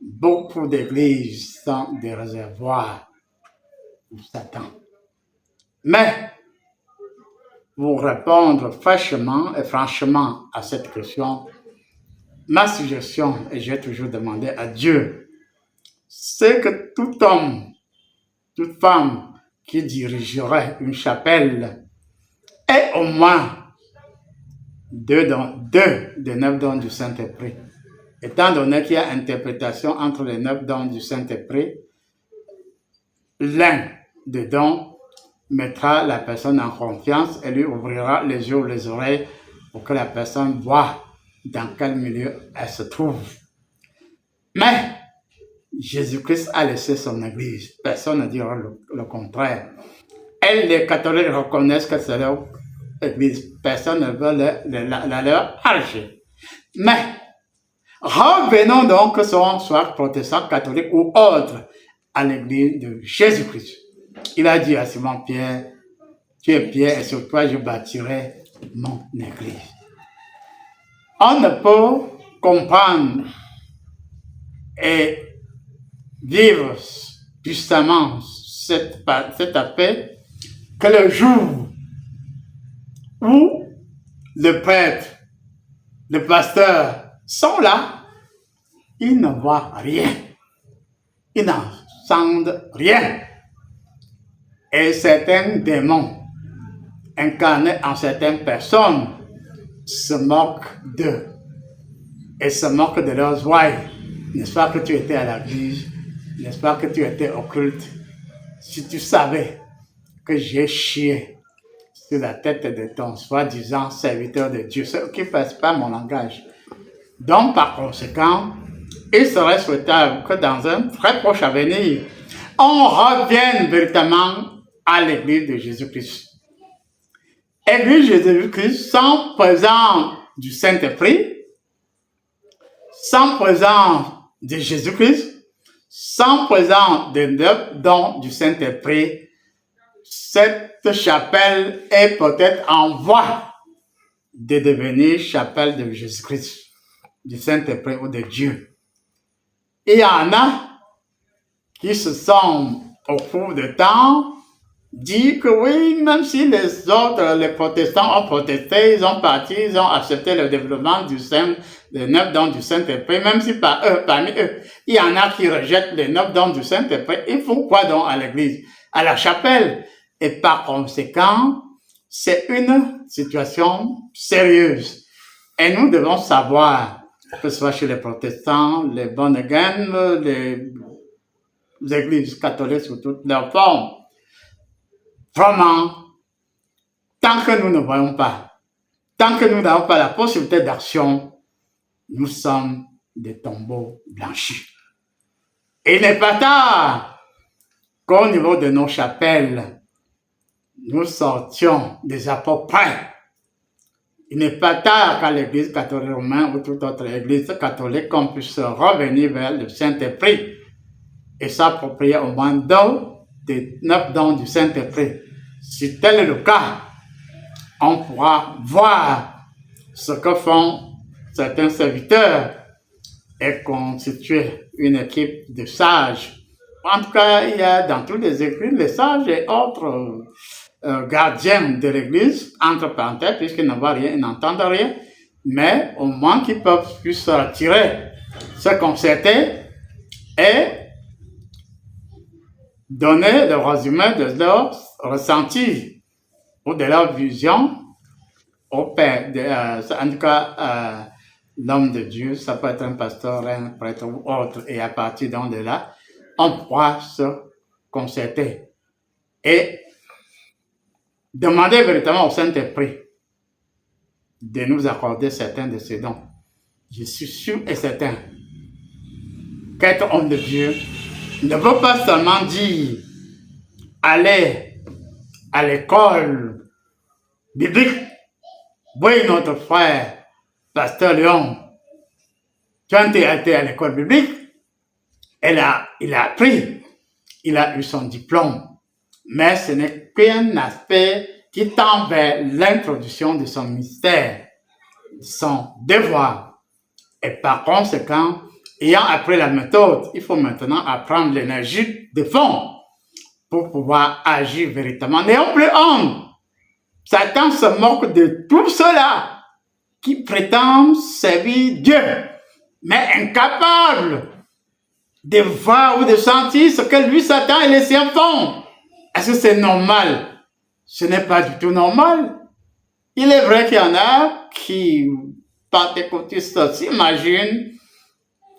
beaucoup d'églises sont des réservoirs pour Satan. Mais, pour répondre fraîchement et franchement à cette question, ma suggestion, et j'ai toujours demandé à Dieu, c'est que tout homme, toute femme qui dirigerait une chapelle ait au moins deux des 9 dons du Saint-Esprit. Étant donné qu'il y a interprétation entre les 9 dons du Saint-Esprit, l'un des dons mettra la personne en confiance et lui ouvrira les yeux ou les oreilles pour que la personne voie dans quel milieu elle se trouve. Mais Jésus-Christ a laissé son Église. Personne ne dira le contraire. Et les catholiques reconnaissent que c'est leur Église. Personne ne veut la leur arracher. Mais revenons donc, que soit protestant, catholique ou autre, à l'Église de Jésus-Christ. Il a dit à Simon-Pierre, tu es Pierre et sur toi je bâtirai mon Église. On ne peut comprendre et vivre puissamment cet appel que le jour où le prêtre, le pasteur sont là, ils ne voient rien, ils n'entendent rien. Et certains démons incarnés en certaines personnes se moquent d'eux et se moquent de leurs ouailles. N'est-ce pas que tu étais à l'église? N'est-ce pas que tu étais au culte? Si tu savais que j'ai chié sur la tête de ton soi-disant serviteur de Dieu, ce qui ne passe pas mon langage. Donc, par conséquent, il serait souhaitable que dans un très proche avenir, on revienne véritablement à l'église de Jésus-Christ. Église de Jésus-Christ sans présence du Saint-Esprit, sans présence de Jésus-Christ, sans présence des 9 dons du Saint-Esprit, cette chapelle est peut-être en voie de devenir chapelle de Jésus-Christ, du Saint-Esprit ou de Dieu. Il y en a qui se sont, au cours du temps, dit que oui, même si les autres, les protestants ont protesté, ils ont parti, ils ont accepté le développement des 9 dons du Saint-Esprit, même si parmi eux, il y en a qui rejettent les 9 dons du Saint-Esprit, ils font quoi donc à l'église? À la chapelle. Et par conséquent, c'est une situation sérieuse. Et nous devons savoir, que ce soit chez les protestants, les born again, les églises catholiques sous toutes leurs formes, vraiment, tant que nous ne voyons pas, tant que nous n'avons pas la possibilité d'action, nous sommes des tombeaux blanchis. Et il n'est pas tard qu'au niveau de nos chapelles, nous sortions des apôtres prêts. Il n'est pas tard qu'à l'église catholique romaine ou toute autre église catholique, qu'on puisse revenir vers le Saint-Esprit et s'approprier au moins des 9 dons du Saint-Esprit. Si tel est le cas, on pourra voir ce que font certains serviteurs et constituer une équipe de sages En tout cas, il y a dans toutes les églises les sages et autres gardiens de l'église, entre parenthèses, puisqu'ils ne voient rien, ils n'entendent rien, mais au moins qu'ils puissent se retirer, se concerter et donner le résumé de leur ressenti ou de leur vision au Père. En tout cas, l'homme de Dieu, ça peut être un pasteur, un prêtre ou autre, et à partir de là, on pourra se concerter et demander véritablement au Saint-Esprit de nous accorder certains de ces dons. Je suis sûr et certain qu'être homme de Dieu ne veut pas seulement dire aller à l'école biblique. Oui, notre frère, pasteur Léon, quand il a été à l'école biblique, il a appris, il a eu son diplôme, mais ce n'est qu'un aspect qui tend vers l'introduction de son mystère, de son devoir. Et par conséquent, ayant appris la méthode, il faut maintenant apprendre l'énergie de fond pour pouvoir agir véritablement. N'ayons plus honte. Satan se moque de tout cela qui prétendent servir Dieu, mais incapable de voir ou de sentir ce que lui, Satan et les siens font. Est-ce que c'est normal? Ce n'est pas du tout normal. Il est vrai qu'il y en a qui, pentecôtistes, s'imaginent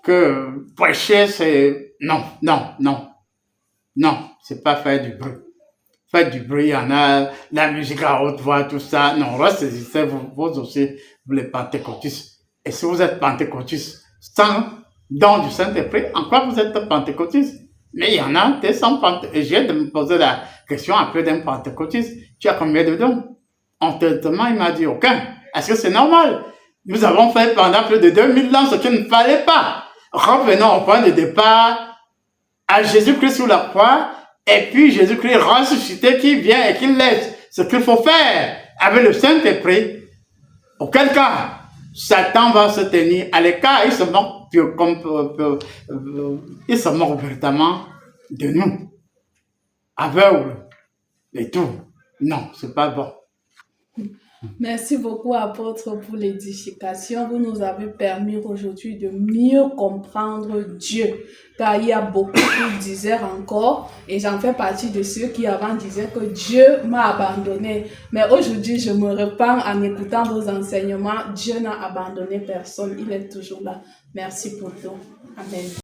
que prêcher, c'est... Non, c'est pas faire du bruit. Faire du bruit, il y en a, la musique à haute voix, tout ça. Non, ressaisissez vous aussi, vous les pentecôtistes. Et si vous êtes pentecôtiste sans don du Saint-Esprit, en quoi vous êtes pentecôtiste? Mais il y en a des sans pentecôtistes. Et j'ai de me poser la question un peu d'un pentecôtiste. Tu as combien de dons? Honnêtement, il m'a dit aucun. Est-ce que c'est normal? Nous avons fait pendant plus de 2000 ans ce qu'il ne fallait pas. Revenons au point de départ, à Jésus-Christ sur la croix, et puis Jésus-Christ ressuscité qui vient et qui laisse ce qu'il faut faire avec le Saint-Esprit. Auquel cas, Satan va se tenir à l'écart, il se moque véritablement de nous. Aveugle et tout. Non, c'est pas bon. Merci beaucoup, apôtre, pour l'édification. Vous nous avez permis aujourd'hui de mieux comprendre Dieu, car il y a beaucoup qui disaient encore, et j'en fais partie de ceux qui avant disaient que Dieu m'a abandonné. Mais aujourd'hui, je me repens en écoutant vos enseignements. Dieu n'a abandonné personne, il est toujours là. Merci pour tout. Amen.